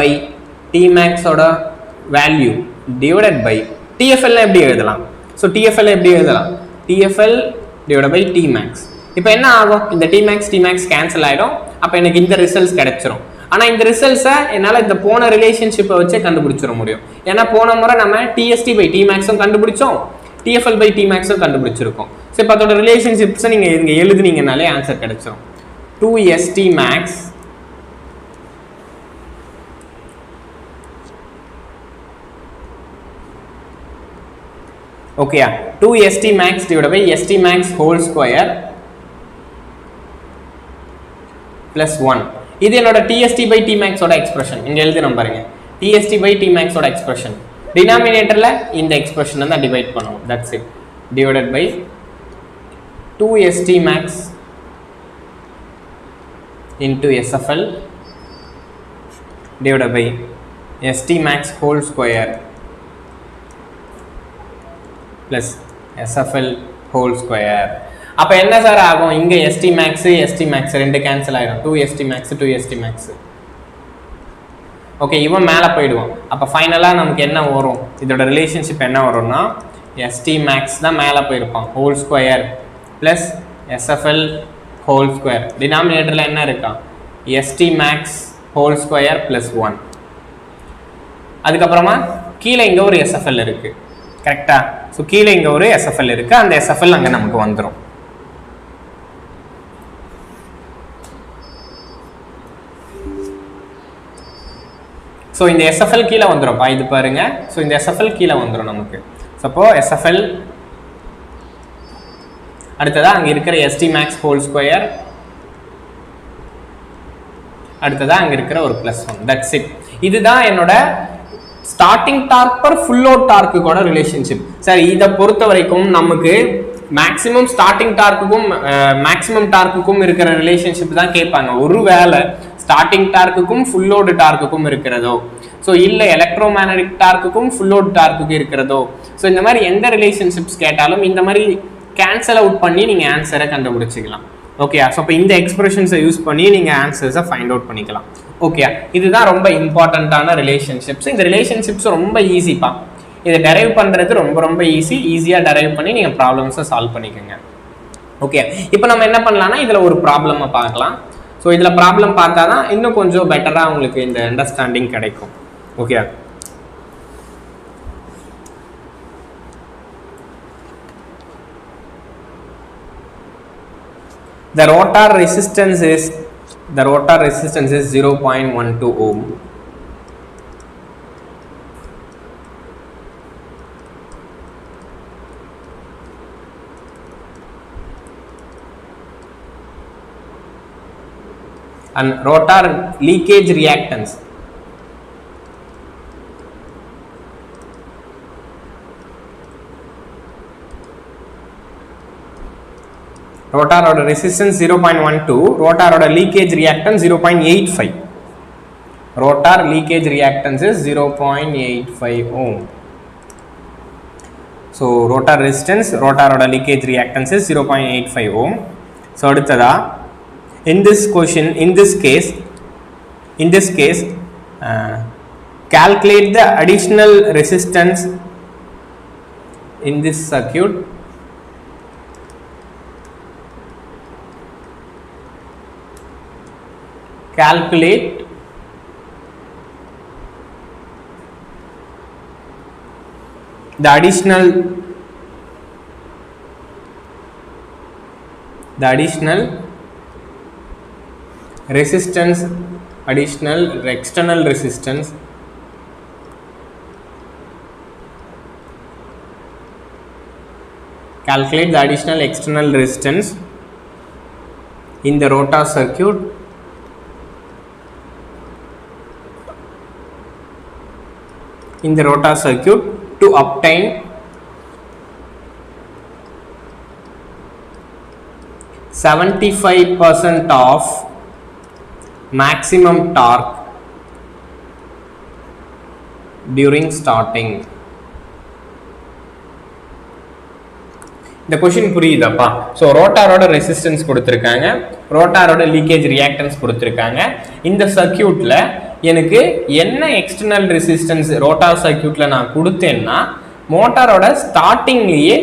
பை டிமேக்ஸோட வேல்யூ டிவைடட் பை டிஎஃப்எல் எப்படி எழுதலாம்? ஸோ டிஎஃப்எல் எப்படி எழுதலாம், டிஎஃப்எல் டிவைட் பை டிமேக்ஸ். இப்போ என்ன ஆகும், இந்த டிமேக்ஸ் டிமேக்ஸ் கேன்சல் ஆகிடும். அப்போ எனக்கு இந்த ரிசல்ட்ஸ் கிடைச்சிரும். ஆனால் இந்த ரிசல்ட்ஸை என்னால் இந்த போன ரிலேஷன்ஷிப்பை வச்சே கண்டுபிடிச்சிட முடியும். ஏன்னா போன முறை நம்ம டிஎஸ்டி பை டிமேக்ஸும் கண்டுபிடிச்சோம், டிஎஃப்எல் பை டிமேக்ஸும் கண்டுபிடிச்சிருக்கோம். ஸோ இப்போ அதோட ரிலேஷன்ஷிப்ஸை நீங்கள் இங்கே எழுதுனீங்கனாலே ஆன்சர் கிடைச்சிரும். 2ST max okay, 2ST max divided by ST max whole square plus 1. இது என்னோட TST by Tmax ஓட எக்ஸ்பிரஷன். இங்க எழுதுறோம் பாருங்க, TST by Tmax ஓட எக்ஸ்பிரஷன். டினாமினேட்டர்ல இந்த எக்ஸ்பிரஷனை தான் டிவைட் பண்ணுவோம். That's it. Divided by 2ST max into SFL divided by ST max whole square plus SFL whole square. அப்ப என்ன சார் ஆகும், இங்க ST max ரெண்டு கேன்சல் ஆயிடும். 2ST max. ஓகே, இவன் மேல போயிடுவான். அப்ப ஃபைனலா நமக்கு என்ன வரும், இதோட ரிலேஷன்ஷிப் என்ன வரும்னா ST max தான் மேல போயிருப்பான், whole square plus SFL whole square. டினாமினேட்டர்ல என்ன இருக்கா, ST max whole square plus 1. அதுக்கப்புறமா கீழே இங்க ஒரு SFL இருக்கு, கரெக்டா? ஸோ கீழே இங்க ஒரு SFL இருக்கு, அந்த SFL அங்க நமக்கு வந்துடும். ஸோ இந்த SFL கீழே வந்துடும். இது பாருங்க, ஸோ இந்த SFL கீழே வந்துடும் நமக்கு. சப்போ SFL அடுத்ததா அங்க இருக்கிற ST max ஹோல் ஸ்கொயர், அடுத்ததா அங்க இருக்கிற ஒரு பிளஸ் 1. That's it. இதுதான் என்னோட starting torque per full load டார்க்குவோட ரிலேஷன்ஷிப். சார் இதை பொறுத்த வரைக்கும் நமக்கு மேக்ஸிமம் ஸ்டார்டிங் டார்க்குக்கும் மேக்ஸிமம் டார்க்குக்கும் இருக்கிற ரிலேஷன்ஷிப் தான் கேட்பாங்க. ஒருவேளை ஸ்டார்டிங் டார்க்குக்கும் ஃபுல் லோடு டார்க்குக்கும் இருக்கிறதோ, ஸோ இல்லை எலக்ட்ரோமேக்னெட்டிக் டார்க்குக்கும் ஃபுல் லோட் டார்க்குக்கு இருக்கிறதோ, ஸோ இந்த மாதிரி எந்த ரிலேஷன்ஷிப்ஸ் கேட்டாலும் இந்த மாதிரி கேன்சல் அவுட் பண்ணி நீங்கள் ஆன்சரை கண்டுபிடிச்சிக்கலாம். ஓகே, ஸோ இப்போ இந்த எக்ஸ்பிரஷன்ஸை யூஸ் பண்ணி நீங்கள் ஆன்சர்ஸை ஃபைண்ட் அவுட் பண்ணிக்கலாம். ஓகே, இதுதான் ரொம்ப இம்பார்ட்டண்ட்டான ரிலேஷன்ஷிப்ஸ். இந்த ரிலேஷன்ஷிப்ஸ் ரொம்ப ஈஸிப்பா, இதை டெரைவ் பண்ணுறது ரொம்ப ரொம்ப ஈஸியாக டெரைவ் பண்ணி நீங்கள் ப்ராப்ளம்ஸை சால்வ் பண்ணிக்கோங்க. ஓகே, இப்போ நம்ம என்ன பண்ணலாம்னா இதில் ஒரு ப்ராப்ளமை பார்க்கலாம். ஸோ இதில் ப்ராப்ளம் பார்த்தா தான் இன்னும் கொஞ்சம் பெட்டராக உங்களுக்கு இந்த அண்டர்ஸ்டாண்டிங் கிடைக்கும். Okay, the rotor resistance is 0.12 ohm. and rotor leakage reactance. Rotor oda resistance 0.12, rotor oda leakage reactance 0.85. Rotor leakage reactance is 0.85 ohm. So rotor resistance, rotor oda leakage reactance is 0.85 ohm. So adutha in this question, in this case calculate the additional resistance in this circuit. Calculate the additional resistance, additional external resistance calculate the additional external resistance in the rotor circuit to obtain (75% of maximum torque during starting. இந்த question புரியுதாப்பா? So ரோட்டாரோட resistance கொடுத்திருக்காங்க, ரோட்டாரோட leakage reactance கொடுத்திருக்காங்க. இந்த சர்க்யூட்ல எனக்கு என்ன external resistance rotor சர்க்யூட்ல நான் கொடுத்தேன்னா மோட்டாரோட ஸ்டார்டிங்லயே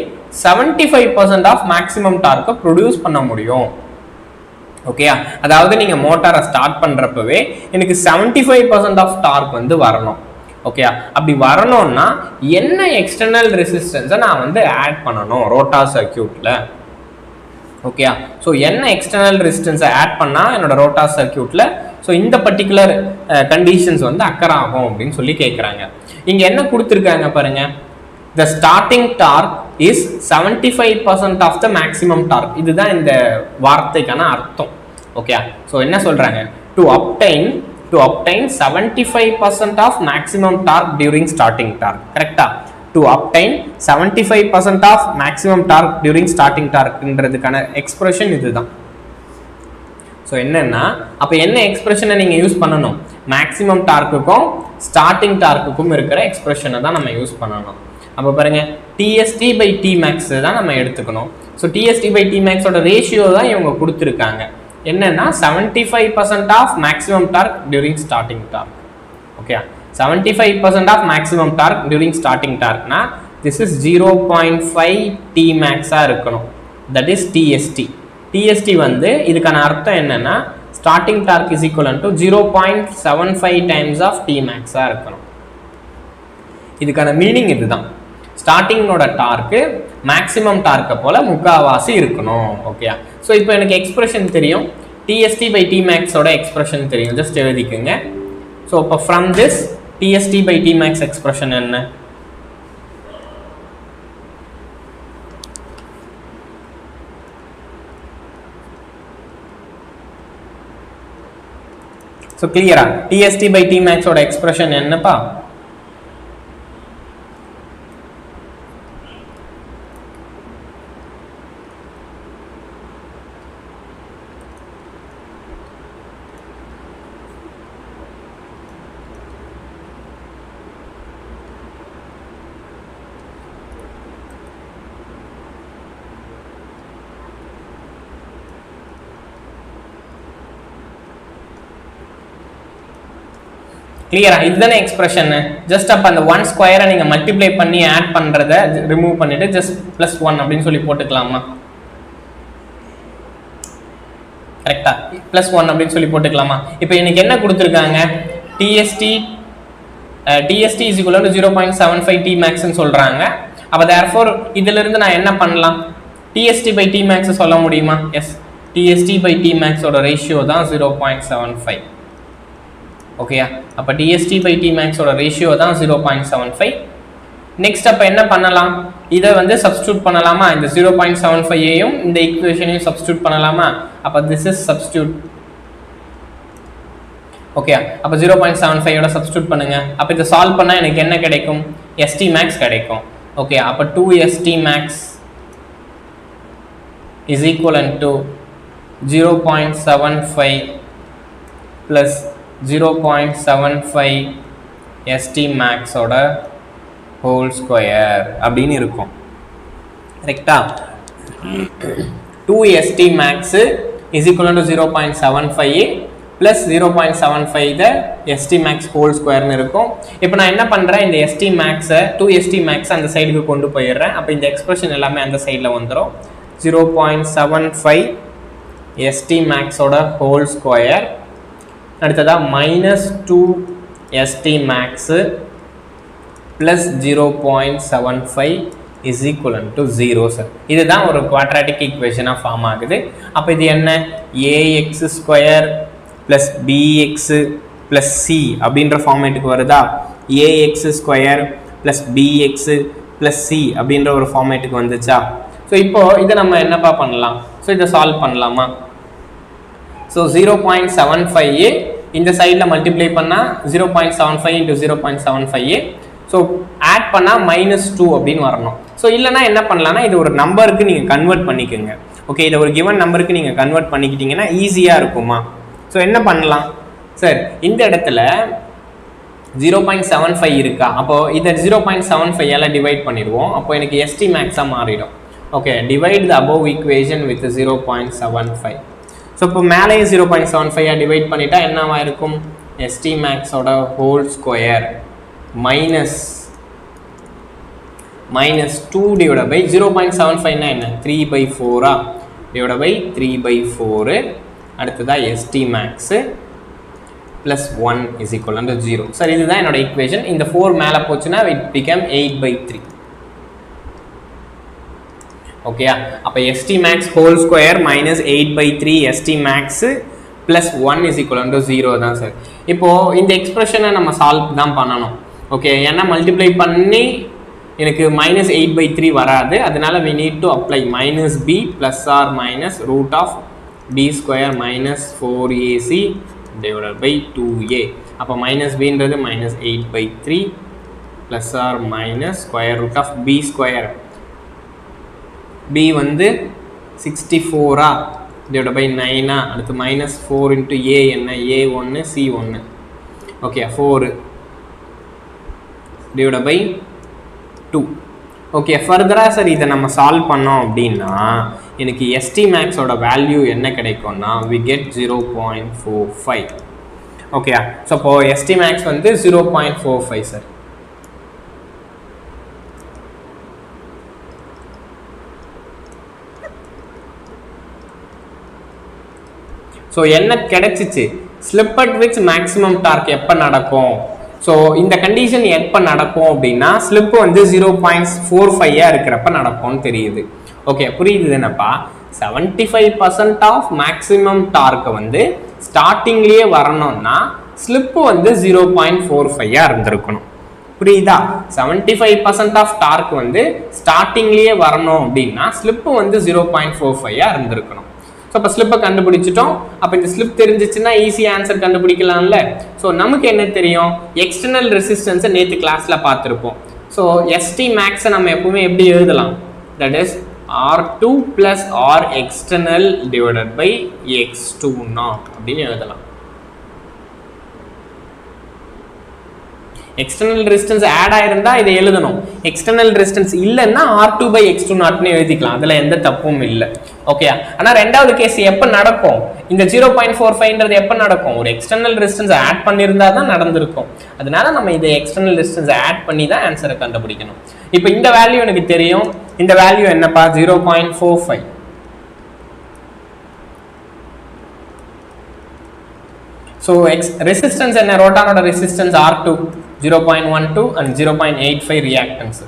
75% of maximum டார்க்கை produce பண்ண முடியும். ஓகேயா? அதாவது நீங்க மோட்டாரை ஸ்டார்ட் பண்றப்பவே எனக்கு 75% ஆஃப் டார்க் வந்து வரணும். ஓகேயா? அப்படி வரணும்னா என்ன எக்ஸ்டர்னல் ரெசிஸ்டன்ஸை நான் வந்து ஆட் பண்ணணும் ரோட்டார் சர்க்யூட்ல. ஓகேயா? ஸோ என்ன எக்ஸ்டர்னல் ரெசிஸ்டன்ஸை ஆட் பண்ணா என்னோட ரோட்டார் சர்க்யூட்ல ஸோ இந்த பர்டிகுலர் கண்டிஷன்ஸ் வந்து அக்கர் ஆகும் அப்படின்னு சொல்லி கேட்குறாங்க. இங்க என்ன கொடுத்துருக்காங்க பாருங்க, the starting torque is 75% of the maximum torque. இதுதான் இந்த வார்த்தைக்கான அர்த்தம். ஓகே, ஸோ என்ன சொல்றாங்க, to obtain 75% of maximum torque during starting torque. கரெக்டா? to obtain 75% of maximum torque during starting torquன்றதுக்கான எக்ஸ்பிரஷன் இதுதான். ஸோ என்னன்னா அப்போ என்ன எக்ஸ்பிரஷனை நீங்க யூஸ் பண்ணணும், மேக்ஸிமம் டார்க்குக்கும் ஸ்டார்டிங் டார்க்குக்கும் இருக்கிற எக்ஸ்பிரஷனை தான் நம்ம யூஸ் பண்ணணும். அப்போ பாருங்க, TST by Tmax தான் நம்ம எடுத்துக்கணும். ஸோ TST by Tmax ஓட ரேஷியோ தான் இவங்க கொடுத்துருக்காங்க. என்னன்னா 75% of maximum torque during starting torque. Okay, 75% of maximum torque during starting டார்க்னா திஸ் இஸ் 0.5 Tmax இருக்கணும். That is TST. TST வந்து இதுக்கான அர்த்தம் என்னன்னா starting torque is equal to 0.75 times of Tmax இருக்கணும். இதுக்கான மீனிங் இதுதான். ஸ்டார்டிங்கோட டார்க்கு மேக்ஸிமம் டார்க்கை போல முக்காவாசி இருக்கணும். ஓகே, ஸோ இப்போ எனக்கு எக்ஸ்பிரஷன் தெரியும், TST by Tmax ஓட எக்ஸ்பிரஷன் தெரியும், ஜஸ்ட் எழுதிக்குங்க. ஸோ இப்போ from this TST by Tmax expression என்ன, ஸோ கிளியரா TST by Tmax ஓட எக்ஸ்பிரஷன் என்னப்பா, கிளியரா? இதுதானே எக்ஸ்பிரஷன். ஜஸ்ட் அப்போ அந்த 1 ஸ்கொயரை நீங்கள் மல்டிப்ளை பண்ணி ஆட் பண்ணுறதை ரிமூவ் பண்ணிட்டு ஜஸ்ட் +1 அப்படின்னு சொல்லி போட்டுக்கலாமா? கரெக்டா? +1 அப்படின்னு சொல்லி போட்டுக்கலாமா? இப்போ எனக்கு என்ன கொடுத்துருக்காங்க, TST is equal to 0.75 Tmaxன்னு சொல்கிறாங்க. அப்போ therefore இதிலிருந்து நான் என்ன பண்ணலாம், TST by Tmax சொல்ல முடியுமா? எஸ், TST by Tmax ஓட ரேஷியோ தான் 0.75. ஓகேயா? அப்போ TST by Tmax ஓட ரேஷியோ தான் 0.75. நெக்ஸ்ட் அப்போ என்ன பண்ணலாம், இதை வந்து சப்ஸ்டியூட் பண்ணலாமா, இந்த 0.75ஐயும் இந்த ஈக்குவேஷனையும் சப்ஸ்டியூட் பண்ணலாமா? அப்போ திஸ் இஸ் சப்ஸ்டியூட் ஓகே, அப்போ 0.75 ஓட சப்ஸ்டியூட் பண்ணுங்க. அப்போ இதை சால்வ் பண்ணால் எனக்கு என்ன கிடைக்கும்? ST max கிடைக்கும். ஓகே, அப்போ 2ST max is equivalent to 0.75 plus 0.75 ST max ஓட ஹோல் ஸ்கொயர் அப்படின்னு இருக்கும். கரெக்டா? 2ST max is equivalent to 0.75 plus 0.75 the ST max whole square னு இருக்கும். இப்போ நான் என்ன பண்றேன், இந்த ST max 2ST max அந்த சைடுக்கு கொண்டு போயிடுறேன். அப்போ இந்த எக்ஸ்பிரஷன் எல்லாமே அந்த சைடில் வந்துடும். 0.75 ST max ஓட ஹோல் ஸ்கொயர், அடுத்ததா -2 ST max plus 0.75 is equivalent to 0 sir. இதுதான் ஒரு குவாட்ராட்டிக் ஈக்குவேஷனாக ஃபார்ம் ஆகுது. அப்போ இது என்ன? AX square plus BX plus C அப்படின்ற ஃபார்மேட்டுக்கு வருதா? AX square plus BX plus C அப்படின்ற ஒரு ஃபார்மேட்டுக்கு வந்துச்சா? ஸோ இப்போ இதை நம்ம என்னப்பா பண்ணலாம்? ஸோ இதை சால்வ் பண்ணலாமா? ஸோ 0.75 இந்த சைடில் மல்டிப்ளை பண்ணால் 0.75 into 0.75, ஸோ ஆட் பண்ணால் -2 அப்படின்னு வரணும். ஸோ இல்லைனா என்ன பண்ணலாம்னா இது ஒரு நம்பருக்கு நீங்கள் கன்வெர்ட் பண்ணிக்கோங்க. ஓகே, இதை ஒரு கிவன் நம்பருக்கு நீங்கள் கன்வெர்ட் பண்ணிக்கிட்டீங்கன்னா ஈஸியாக இருக்குமா? ஸோ என்ன பண்ணலாம் சார், இந்த இடத்துல 0.75 இருக்கா, அப்போது இதை 0.75 டிவைட் பண்ணிடுவோம். அப்போ எனக்கு ST மேக்ஸாக மாறிடும். Okay, divide the above equation with 0.75. So இப்போ மேலேயும் 0.75 டிவைட் பண்ணிட்டா என்னவா இருக்கும்? ST மேக்ஸோட ஹோல் ஸ்கொயர் -2 divided by 0.75 என்ன? 3/4 divided by 3/4. அடுத்ததா ST max plus 1 is equal to 0. Sir இதுதான் என்னோட ஈக்குவேஷன். இந்த 4 மேலே போச்சுன்னா it become 8/3. ஓகேயா? அப்போ ST max whole square minus 8/3 ST max plus 1 is equal to 0 தான் சார். இப்போது இந்த எக்ஸ்பிரஷனை நம்ம சால்வ் தான் பண்ணணும். ஓகே, ஏன்னா மல்டிப்ளை பண்ணி எனக்கு -8/3 வராது. அதனால we need to apply -b plus or minus root of b square minus 4ac divided by 2a. அப்போ -bன்றது -8/3 plus or minus square root of b square. b வந்து 64 divided by 9. அடுத்து -4 into a என்ன? a1 c1. Okay, 4 divided by 2. Okay, ஃபர்தராக sir இதை நம்ம solve பண்ணோம் அப்படின்னா எனக்கு ST மேக்ஸோட வேல்யூ என்ன கிடைக்கும்னா we get 0.45. ஓகே, ஸோ இப்போ ST மேக்ஸ் வந்து 0.45 சார். ஸோ என்ன கிடைச்சிச்சு? Slip at which maximum dark எப்போ நடக்கும்? ஸோ இந்த கண்டிஷன் எப்போ நடக்கும் அப்படின்னா ஸ்லிப் வந்து 0.45 இருக்கிறப்ப நடக்கும்னு தெரியுது. ஓகே, புரியுது என்னப்பா? 75% ஆஃப் மேக்ஸிமம் டார்க்கை வந்து ஸ்டார்டிங்லேயே வரணும்னா ஸ்லிப்பு வந்து 0.45 இருந்திருக்கணும். புரியுதா? 75% ஆஃப் டார்க் வந்து ஸ்டார்டிங்லேயே வரணும் அப்படின்னா ஸ்லிப்பு வந்து 0.45 இருந்திருக்கணும். ஸோ அப்போ ஸ்லிப்பை கண்டுபிடிச்சிட்டோம். அப்போ இந்த ஸ்லிப் தெரிஞ்சிச்சுன்னா ஈஸியாக ஆன்சர் கண்டுபிடிக்கலாம்ல. ஸோ நமக்கு என்ன தெரியும்? எக்ஸ்டர்னல் ரெசிஸ்டன்ஸை நேற்று கிளாஸில் பார்த்துருப்போம். ஸோ ST மேக்ஸை நம்ம எப்பவுமே எப்படி எழுதலாம்? That is R2 plus R external divided by X2 அப்படின்னு எழுதலாம். எக்ஸ்டர்னல் ரெசிஸ்டன்ஸ் ஆட் ஆயிருந்தா இதை எழுதணும். எக்ஸ்டர்னல் ரெசிஸ்டன்ஸ் இல்லைன்னா R2 by X2 எழுதிக்கலாம். அதில் எந்த தப்பும் இல்லை. ஓகே, ஆனால் ரெண்டாவது கேஸ் எப்போ நடக்கும்? இந்த 0.45ன்றது எப்போ நடக்கும்? ஒரு எக்ஸ்டர்னல் ரெசிஸ்டன்ஸ் ஆட் பண்ணியிருந்தா தான் நடந்திருக்கும். அதனால நம்ம இதை எக்ஸ்டர்னல் ரெசிஸ்டன்ஸ் ஆட் பண்ணி தான் ஆன்சரை கண்டுபிடிக்கணும். இப்போ இந்த வேல்யூ எனக்கு தெரியும். இந்த வேல்யூ என்னப்பா? 0.45. ஸோ ரெசிஸ்டன்ஸ் என்ன? ரோட்டானோட resistance R2 0.12 and 0.85 reactance.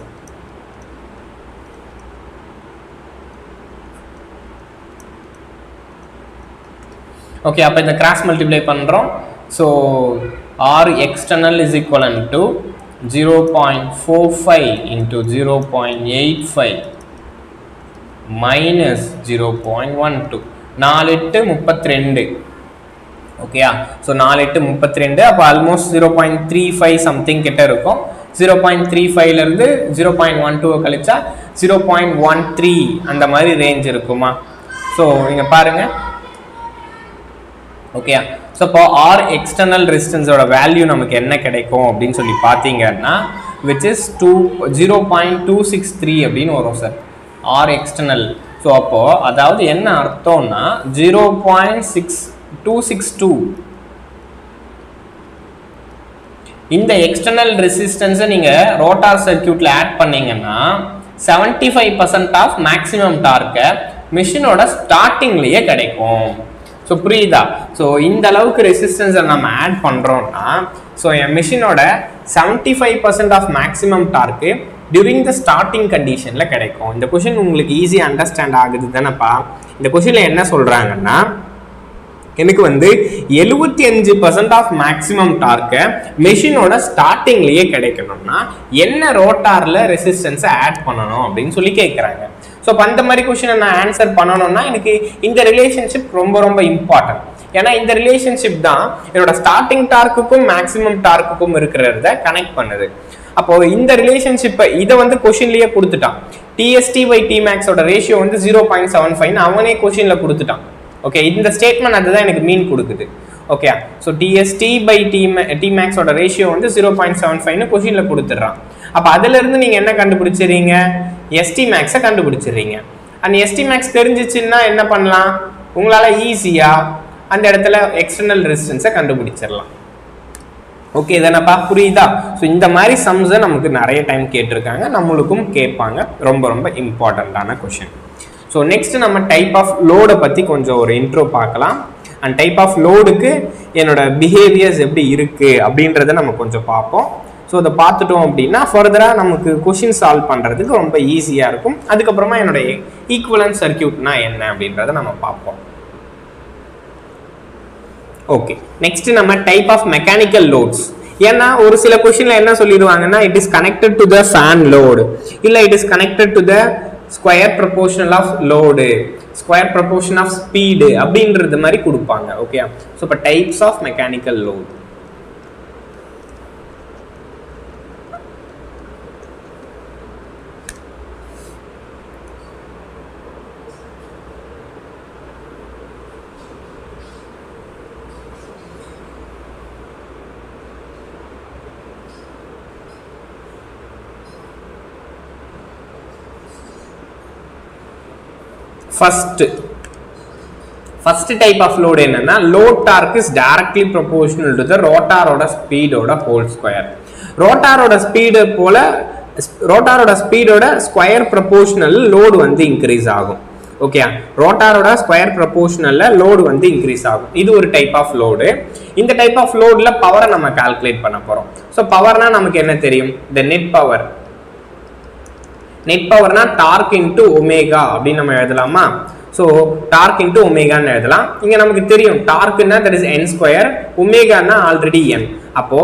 Okay, அப்போ இந்த கிராஸ் மல்டிப்ளை பண்ணுறோம். So R external is equivalent to 0.45 into 0.85 minus 0.12. 4 8 32. ஓகேயா. ஸோ 4 8 32, அப்போ ஆல்மோஸ்ட் 0.35 சம்திங் கிட்ட இருக்கும். 0.35லேருந்து 0.12 கழிச்சா 0.13 அந்த மாதிரி ரேஞ்ச் இருக்குமா. ஸோ நீங்கள் பாருங்கள். ஓகே. ஸோ இப்போ ஆர் எக்ஸ்டர்னல் ரெசிஸ்டன்ஸோட வேல்யூ நமக்கு என்ன கிடைக்கும் அப்படின்னு சொல்லி பார்த்தீங்கன்னா விச் இஸ் 0.263 அப்படின்னு வரும் சார், ஆர் எக்ஸ்டர்னல். ஸோ அப்போது அதாவது என்ன அர்த்தம்னா 0.6262 இந்த எக்ஸ்டர்னல் ரெசிஸ்டன்ஸை நீங்கள் ரோட்டார் சர்க்கியூட்டில் ஆட் பண்ணீங்கன்னா 75% ஆஃப் மேக்ஸிமம் டார்க்கை மிஷினோட ஸ்டார்டிங்லேயே கிடைக்கும். ஸோ புரியுதா. ஸோ இந்த அளவுக்கு ரெசிஸ்டன்ஸை நம்ம ஆட் பண்ணுறோம்னா ஸோ என் மிஷினோட 75% of maximum torque during the starting கண்டிஷனில் கிடைக்கும். இந்த கொஷின் உங்களுக்கு ஈஸியாக அண்டர்ஸ்டாண்ட் ஆகுது தானேப்பா. இந்த கொஷினில் என்ன சொல்கிறாங்கன்னா எனக்கு வந்து 75% ஆஃப் மேக்ஸிமம் டார்க்கை மெஷினோட ஸ்டார்டிங்லேயே கிடைக்கணும்னா என்ன ரோட்டாரில் ரெசிஸ்டன்ஸை ஆட் பண்ணணும் அப்படின்னு சொல்லி கேட்குறாங்க. ஸோ இப்போ அந்த மாதிரி கொஷினை நான் ஆன்சர் பண்ணணும்னா எனக்கு இந்த ரிலேஷன்ஷிப் ரொம்ப ரொம்ப இம்பார்ட்டன்ட். ஏன்னா இந்த ரிலேஷன்ஷிப் தான் என்னோட ஸ்டார்டிங் டார்க்குக்கும் மேக்ஸிமம் டார்க்குக்கும் இருக்கிறத கனெக்ட் பண்ணுது. அப்போ இந்த ரிலேஷன்ஷிப்பை இதை வந்து கொஷின்லேயே கொடுத்துட்டான். TST/Tmaxோட ரேஷியோ வந்து 0.75 அவனே கொஷினில் கொடுத்துட்டான். ஓகே, இந்த ஸ்டேட்மெண்ட் அதுதான் எனக்கு மீன் கொடுக்குது. ஓகே, ஸோ TST/Tmaxோட ரேஷியோ வந்து 0.75 கொஷினில் கொடுத்துட்றான். அப்போ அதிலிருந்து நீங்கள் என்ன கண்டுபிடிச்சிடுறீங்க, STmaxை கண்டுபிடிச்சிடுறீங்க. அண்ட் STmax தெரிஞ்சிச்சுன்னா என்ன பண்ணலாம், உங்களால் ஈஸியாக அந்த இடத்துல எக்ஸ்டர்னல் ரெசிஸ்டன்ஸை கண்டுபிடிச்சிடலாம். ஓகே தானப்பா, புரியுதா. ஸோ இந்த மாதிரி சம்ஸை நமக்கு நிறைய டைம் கேட்டிருக்காங்க, நம்மளுக்கும் கேட்பாங்க. ரொம்ப ரொம்ப இம்பார்ட்டண்ட்டான கொஷின். ஸோ நெக்ஸ்ட் நம்ம டைப் ஆஃப் லோடை பற்றி கொஞ்சம் ஒரு இன்ட்ரோ பார்க்கலாம். அண்ட் டைப் ஆஃப் லோடுக்கு என்னோட பிஹேவியர்ஸ் எப்படி இருக்குது அப்படின்றத நம்ம கொஞ்சம் பார்ப்போம். ஸோ அதை பார்த்துட்டோம் அப்படின்னா ஃபர்தராக நமக்கு கொஷின் சால்வ் பண்ணுறதுக்கு ரொம்ப ஈஸியாக இருக்கும். அதுக்கப்புறமா என்னோட ஈக்குவலன்ட் சர்க்கியூட்னா என்ன அப்படின்றத நம்ம பார்ப்போம். ஓகே, நெக்ஸ்ட் நம்ம டைப் ஆஃப் மெக்கானிக்கல் லோட்ஸ். ஏன்னா ஒரு சில கொஷின்ல என்ன சொல்லிடுவாங்கன்னா it is connected to the fan load, இல்லை it is connected to the square proportional of load, square proportion of speed அப்படின்றது மாதிரி கொடுப்பாங்க. ஓகே, ஸோ இப்போ types of mechanical load. First type of load என்னன்னா load torque is directly proportional to the rotaரோட ஸ்பீடோட whole square. ரோட்டாரோட speed போல ரோட்டாரோட ஸ்பீடோட ஸ்கொயர் ப்ரொபோர்ஷனல் லோடு வந்து இன்க்ரீஸ் ஆகும். ஓகே, ரோட்டாரோட ஸ்கொயர் ப்ரொபோர்ஷனல்ல லோடு வந்து இன்க்ரீஸ் ஆகும். இது ஒரு டைப் ஆஃப் லோடு. இந்த டைப் ஆஃப் லோட்ல பவரை நம்ம கால்குலேட் பண்ண போறோம். ஸோ பவர்னா நமக்கு என்ன தெரியும், த நெட் பவர். நெட் பவர்னா டார்க் இன்டு ஒமேகா அப்படின்னு நம்ம எழுதலாமா. ஸோ டார்க் இன்டு ஒமேகான்னு எழுதலாம். இங்கே நமக்கு தெரியும் டார்க்னா தட் இஸ் n ஸ்கொயர், ஒமேகானா ஆல்ரெடி n. அப்போ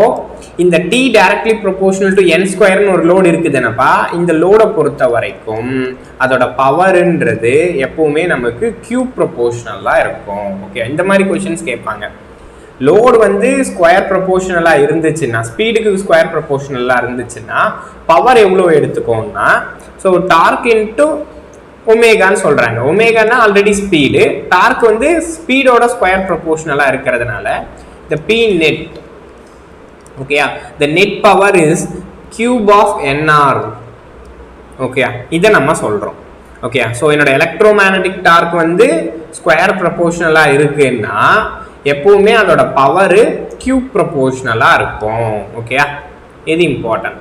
இந்த T directly proportional to n ஸ்கொயர்னு ஒரு லோடு இருக்குதுன்னப்பா. இந்த லோடை பொறுத்த வரைக்கும் அதோட பவர்ன்றது எப்பவுமே நமக்கு Q ப்ரொபோர்ஷனலாக இருக்கும். ஓகே, இந்த மாதிரி கொஷின்ஸ் கேட்பாங்க. லோடு வந்து ஸ்கொயர் ப்ரொபோர்ஷனலாக இருந்துச்சுன்னா, ஸ்பீடுக்கு ஸ்கொயர் ப்ரொபோர்ஷனலாக இருந்துச்சுன்னா பவர் எவ்வளோ எடுத்துக்கோன்னா, ஸோ டார்க் இன்ட்டு ஒமேகான்னு சொல்கிறாங்க. ஒமேகானா ஆல்ரெடி ஸ்பீடு, டார்க் வந்து ஸ்பீடோட ஸ்கொயர் ப்ரொபோர்ஷனலாக இருக்கிறதுனால the P net, ஓகேயா, the net power is cube of nr. Okay, இதை நம்ம சொல்கிறோம். ஓகே, ஸோ என்னோட எலக்ட்ரோமேக்னடிக் டார்க் வந்து ஸ்கொயர் ப்ரொபோர்ஷனலாக இருக்குன்னா எப்பவுமே அதோட பவர் கியூப் ப்ரொபோர்ஷனலாக இருக்கும். ஓகேயா, இது இம்பார்ட்டன்ட்.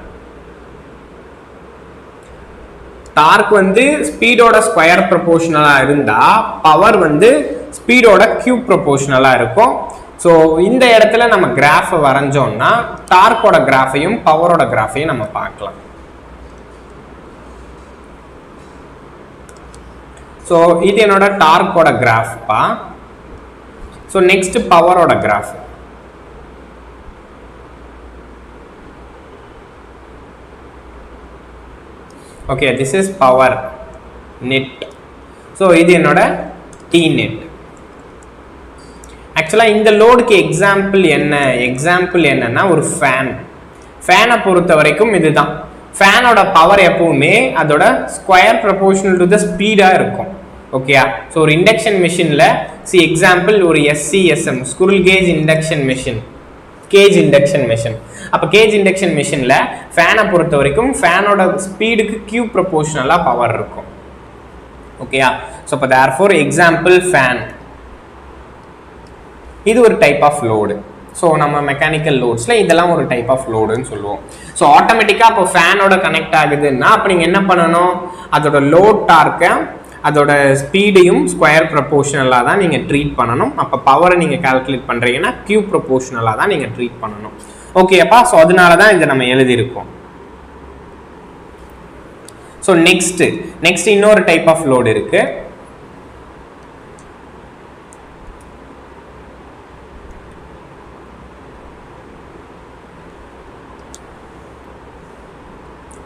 டார்க் வந்து ஸ்பீடோட ஸ்கொயர் ப்ரொபோர்ஷனலாக இருந்தால் பவர் வந்து ஸ்பீடோட கியூப் ப்ரொபோர்ஷனலாக இருக்கும். ஸோ இந்த இடத்துல நம்ம கிராஃபை வரைஞ்சோம்னா டார்க்கோட கிராஃபையும் பவரோட கிராஃபையும் நம்ம பார்க்கலாம். ஸோ இது என்னோட டார்க்கோட கிராஃப்பா. ஸோ நெக்ஸ்ட் பவரோட graph. Okay, this is power net. So இது என்னோட T net. ஆக்சுவலா இந்த லோடுக்கு எக்ஸாம்பிள் என்னன்னா ஒரு ஃபேனை பொறுத்த வரைக்கும் இதுதான். ஃபேனோட பவர் எப்பவுமே அதோட square proportional to the speedo இருக்கும். ஓகேயா? ஸோ ஒரு இண்டக்ஷன் மிஷின்ல எக்ஸாம்பிள் ஒரு SCSM squirrel cage induction machine, gauge induction machine. அப்போ கேஜ் இண்டக்ஷன் மிஷின்ல ஃபேனை பொறுத்த வரைக்கும் ஃபேனோட ஸ்பீடுக்கு Q ப்ரொபோர்ஷனலா பவர் இருக்கும். ஓகேயா? ஸோ இப்போ தேர்ஃபோர் எக்ஸாம்பிள் ஃபேன், இது ஒரு டைப் ஆஃப் லோடு. ஸோ நம்ம மெக்கானிக்கல் லோட்ஸ்ல இதெல்லாம் ஒரு டைப் ஆஃப் லோடுன்னு சொல்லுவோம். ஸோ ஆட்டோமேட்டிக்காக அப்போ ஃபேனோட கனெக்ட் ஆகுதுன்னா அப்போ நீங்கள் என்ன பண்ணணும், அதோட லோட் டார்க்கை அதோட ஸ்பீடையும் ஸ்கொயர் ப்ரொபோர்ஷனலாக தான் நீங்கள் ட்ரீட் பண்ணணும். அப்போ பவரை நீங்கள் கால்குலேட் பண்ணுறீங்கன்னா Q ப்ரொபோர்ஷனலாக தான் நீங்கள் ட்ரீட் பண்ணணும். ஓகேப்பா? ஸோ அதனால தான் இதை நம்ம எழுதியிருக்கோம். ஸோ நெக்ஸ்ட் இன்னொரு டைப் ஆஃப் லோடு இருக்கு.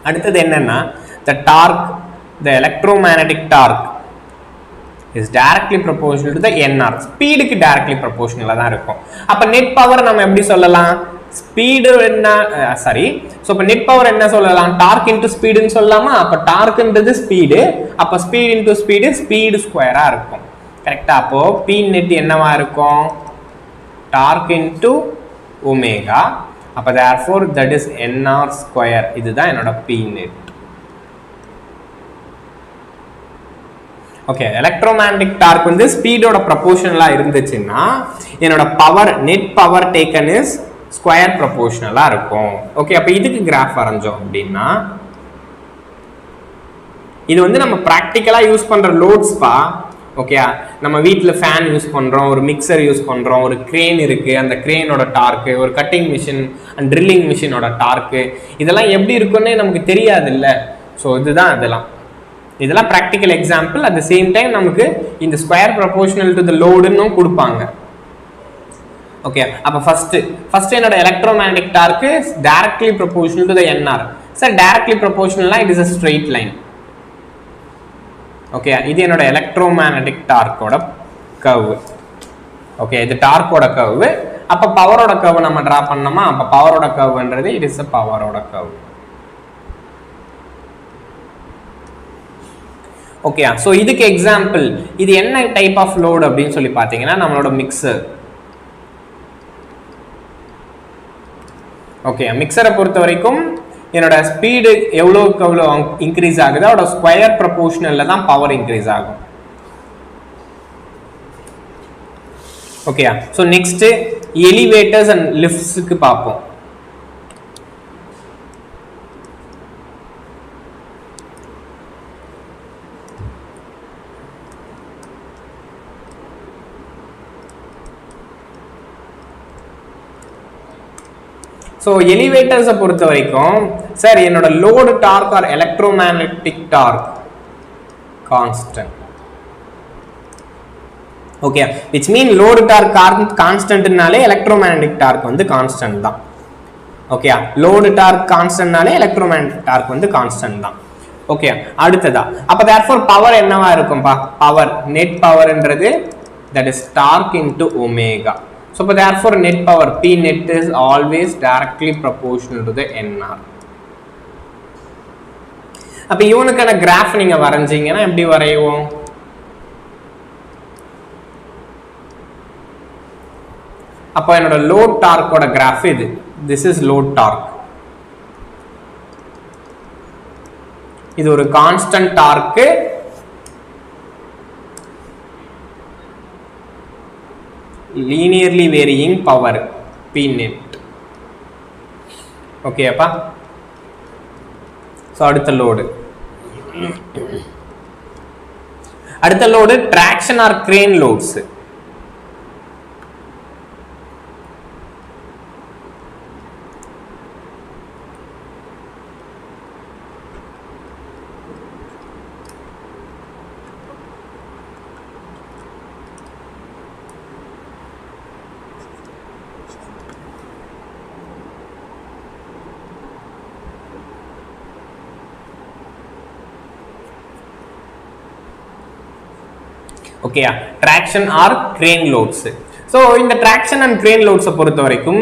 அடுத்தது என்னன்னா the electromagnetic torque is directly proportional to the NR. ஸ்பீடுக்கு directly proportional தான் இருக்கும். அப்ப நெட் பவர் நம்ம எப்படி சொல்லலாம், ஸ்பீடு என்ன ஸோ இப்போ நெட் பவர் என்ன சொல்லலாம், டார்க் இன்டு ஸ்பீடுன்னு சொல்லலாமா? அப்போ டார்க்ன்றது ஸ்பீடு, அப்போ ஸ்பீட் இன்டு ஸ்பீடு ஸ்கொயரா இருக்கும். கரெக்டா? அப்போ P நெட் என்னவா இருக்கும், டார்க் இன்டு ஒமேகா. அப்போ therefore that is NR square. இதுதான் என்னோட P net. Okay, electromagnetic torque வந்து ஸ்பீடோட ப்ரொபோர்ஷனலா இருந்துச்சுன்னா என்னோட power net power taken is square ப்ரொபோர்ஷனலா இருக்கும். ஓகே, அப்போ இதுக்கு கிராஃப் வரைஞ்சோம் அப்படின்னா இது வந்து நம்ம ப்ராக்டிக்கலா யூஸ் பண்ற லோட்ஸ்பா. ஓகே, நம்ம வீட்டில் ஃபேன் யூஸ் பண்ணுறோம், ஒரு மிக்சர் யூஸ் பண்ணுறோம், ஒரு க்ரேன் இருக்குது, அந்த க்ரேனோட டார்க்கு, ஒரு கட்டிங் மிஷின் அண்ட் ட்ரில்லிங் மிஷினோட டார்க்கு, இதெல்லாம் எப்படி இருக்குன்னே நமக்கு தெரியாது இல்லை. ஸோ இதுதான் இதெல்லாம் practical example. At the same time நமக்கு இந்த ஸ்கொயர் ப்ரொபோர்ஷனல் டு த லோடுன்னு கொடுப்பாங்க. ஓகே, அப்போ ஃபர்ஸ்ட் என்னோட electromagnetic torque directly proportional to the NR. Sir directly ப்ரொபோர்ஷனல்னா it is a straight line. Okay, இது என்னோட எலக்ட்ரோமேக்னெட்டிக் டார்க்கோட கர்வ். ஓகே, இது டார்க்கோட கர்வ். அப்போ பவரோட கர்வ் நம்ம டிரா பண்ணோமா? அப்போ பவரோட கர்வ்ன்றது இட் இஸ் அ பவரோட கர்வ். ஓகே, ஸோ இதுக்கு எக்ஸாம்பிள் இது என்ன டைப் ஆஃப் லோடு அப்படின்னு சொல்லி பார்த்தீங்கன்னா நம்மளோட மிக்சர். ஓகே, மிக்சரை பொறுத்த வரைக்கும் என்னோட ஸ்பீடு எவ்வளோக்கு எவ்வளோ இன்க்ரீஸ் ஆகுது அதோட ஸ்கொயர் ப்ரொபோர்ஷனல்ல தான் பவர் இன்க்ரீஸ் ஆகும். Okay, so next elevators and லிஃப்ட்ஸுக்கு பார்ப்போம். ஸோ எலிவேட்டர்ஸை பொறுத்த வரைக்கும் சார் என்னோட load torque or electromagnetic torque constant. Okay, which mean load torque கான்ஸ்டன்ட்னாலே எலக்ட்ரோமேக்னெட்டிக் டார்க் வந்து கான்ஸ்டன்ட் தான். ஓகே, லோடு டார்க் கான்ஸ்டன்ட்னாலே எலக்ட்ரோமேக்னெட்டிக் டார்க் வந்து கான்ஸ்டன்ட் தான். ஓகே, அடுத்ததா அப்போ தேர்ஃபோர் பவர் என்னவா இருக்கும்பா? பவர் நெட் பவர்ன்றது that is torque into omega. So therefore net power P net is always directly proportional to the NR. அப்ப இவனுக்கான கிராஃப் நீங்க வரைஞ்சீங்கன்னா எப்படி வரைவோம்? அப்ப என்னோட லோட் டார்க்கோட கிராஃப் இது. This is load torque. இது ஒரு constant torque, linearly varying power P net. ஓகே அப்பா. ஸோ அடுத்த load traction or crane loads. Okay, traction or crane loads. So in the traction and crane loads பொறுத்த வரைக்கும்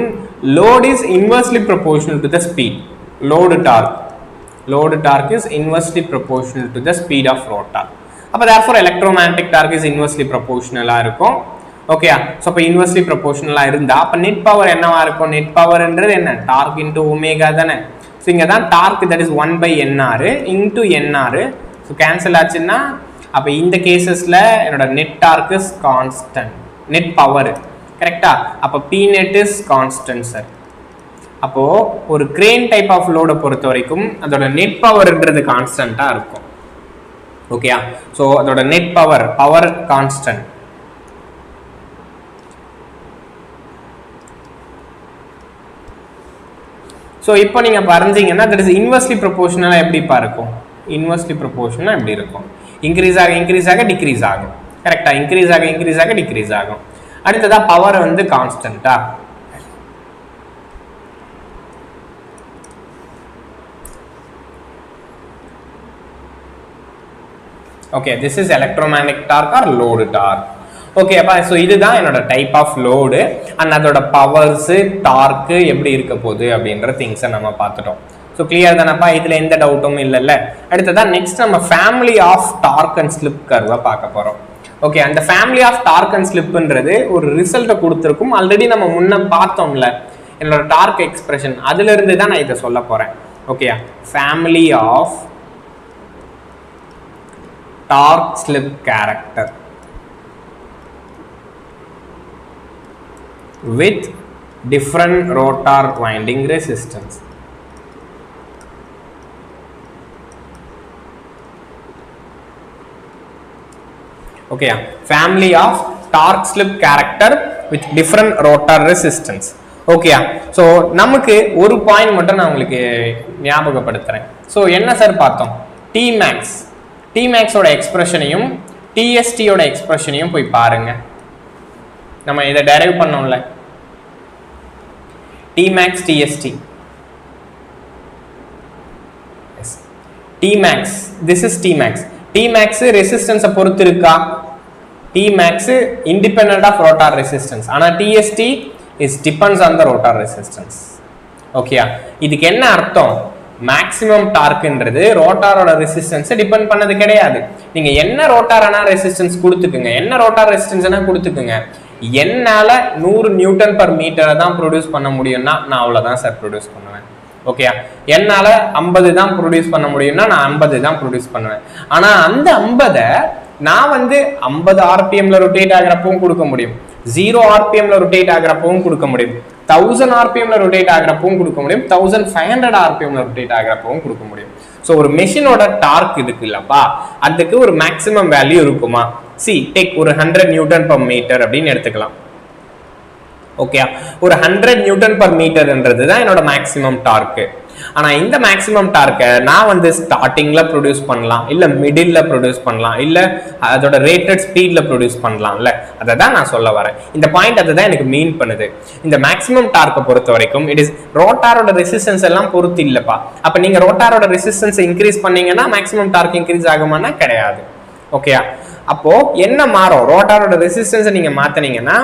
load is inversely proportional to the speed. Load torque is inversely proportional to the speed of rotor. அப்ப therefore electromagnetic torque is inversely proportional இருக்கும். Okay, so அப்ப inversely proportional இருந்தா அப்ப net power என்னவா இருக்கும்? Net power என்றது என்ன? Torque into omega தானே. So இங்க தான் torque, that is 1 by nr into nr. So cancel ஆச்சுன்னா அப்ப இந்த கேசஸ்ல என்னோட net torque is constant. Net power கரெக்ட்டா? அப்ப p net is constant sir. அப்போ ஒரு crane type of load பொறுத்த வரைக்கும் அதோட net power என்றது கான்ஸ்டன்ட்டா இருக்கும். ஓகேயா? சோ அதோட net power constant. So இப்போ நீங்க பாருங்க that is inversely proportional எப்படி இருக்கும்? Inversely proportional எப்படி இருக்கும்? increase ஆக decrease ஆகும். கரெக்ட்டா? increase ஆக decrease ஆகும். அடுத்ததா பவர் வந்து கான்ஸ்டன்ட்டா? Okay, this is electromagnetic torque or load torque. Okay, அப்ப so இதுதான் என்னோட டைப் ஆஃப் லோடு அண்ட் அதோட பவர்ஸ் டார்க் எப்படி இருக்க போகுது அப்படின்ற திங்ஸை நம்ம பார்த்துட்டோம். ஸோ கிளியர் தானப்பா? இதுல எந்த டவுட்டும் இல்லைல்ல. அடுத்ததான் நெக்ஸ்ட் நம்ம family of torque and slip கர்வை பார்க்க போறோம். ஓகே, அந்த ஃபேமிலி ஆஃப் டார்க் அண்ட் ஸ்லிப்ன்றது ஒரு ரிசல்ட்டை கொடுத்துருக்கும். ஆல்ரெடி நம்ம முன்ன பார்த்தோம்ல என்னோட டார்க் எக்ஸ்பிரஷன், அதுல இருந்து தான் நான் இதை சொல்ல போறேன். Okay, family of torque slip character with different rotor winding resistance. Okay, family of torque slip character with different rotor resistance. Okay, so நமக்கு ஒரு பாயிண்ட் மட்டும் நான் உங்களுக்கு ஞாபகப்படுத்துறேன். ஸோ என்ன சார் பார்த்தோம்? Tmax ஓட எக்ஸ்பிரஷனையும் TST ஓட எக்ஸ்பிரஷனையும் போய் பாருங்க. நம்ம இதை டெரைவ் பண்ணோம்ல, Tmax TST. Yes. Tmax, this is Tmax. Tmax ரெசிஸ்டன்ஸை பொறுத்து இருக்கா? Tmax independent of rotor resistance. ஆனா TST is depends on the rotor resistance. ஓகேயா? இதுக்கு என்ன அர்த்தம்? மேக்ஸிமம் டார்க்ன்றது ரோட்டாரோட ரெசிஸ்டன்ஸை டிபெண்ட் பண்ணது கிடையாது. நீங்க என்ன ரோட்டாரான ரெசிஸ்டன்ஸ் கொடுத்துக்குங்க, என்ன ரோட்டார் ரெசிஸ்டன்ஸ்னா கொடுத்துக்குங்க. என்னால 100 நியூட்டன் பர் மீட்டரை தான் ப்ரொடியூஸ் பண்ண முடியும்னா நான் அவ்வளவுதான் சார் ப்ரொடியூஸ் பண்ணுவேன். ஓகேயா? என்னால 50 தான் ப்ரொடியூஸ் பண்ண முடியும்னா நான் 50 தான் ப்ரொடியூஸ் பண்ணுவேன். ஆனா அந்த 50 நான் வந்து 50 ஆர்பிஎம்ல ரொட்டேட் ஆகிறப்பவும் கொடுக்க முடியும், 0 ஆர்பிஎம்ல ரொட்டேட் ஆகிறப்பவும் கொடுக்க முடியும், 1000 ஆர்பிஎம்ல ரொட்டேட் ஆகிறப்பவும் கொடுக்க முடியும், 1500 ஆர்பிஎம்ல ரொட்டேட் ஆகிறப்பவும் கொடுக்க முடியும். ஸோ ஒரு மெஷினோட டார்க் இருக்கு இல்லப்பா, அதுக்கு ஒரு மேக்ஸிமம் வேல்யூ இருக்குமா? டேக் ஒரு 100 நியூட்டன் பர் மீட்டர் அப்படின்னு எடுத்துக்கலாம். ஓகே, ஒரு 100 நியூட்டன் பர் மீட்டர்ன்றது தான் என்னோட மேக்ஸிமம் டார்க்கு. ஆனா இந்த மேக்ஸிமம் டார்க்கை நான் வந்து ஸ்டார்டிங்ல ப்ரொடியூஸ் பண்ணலாம், இல்ல மிடில்ல ப்ரொடியூஸ் பண்ணலாம், இல்ல அதோட ரேட்டட் ஸ்பீட்ல ப்ரொடியூஸ் பண்ணலாம்ல. அதை தான் நான் சொல்ல வரேன். இந்த பாயிண்ட் அதை தான் எனக்கு மீன் பண்ணுது. இந்த மேக்ஸிமம் டார்க்கை பொறுத்த வரைக்கும் இட் இஸ் ரோட்டாரோட ரெசிஸ்டன்ஸ் எல்லாம் பொறுத்து இல்லப்பா. அப்ப நீங்க ரோட்டாரோட ரெசிஸ்டன்ஸ் இன்க்ரீஸ் பண்ணீங்கன்னா மேக்ஸிமம் டார்க் இன்க்ரீஸ் ஆகுமானா கிடையாது. ஓகேயா? அப்போ என்ன மாறும்? ரோட்டாரோட ரெசிஸ்டன்ஸை நீங்க மாத்தினீங்கன்னா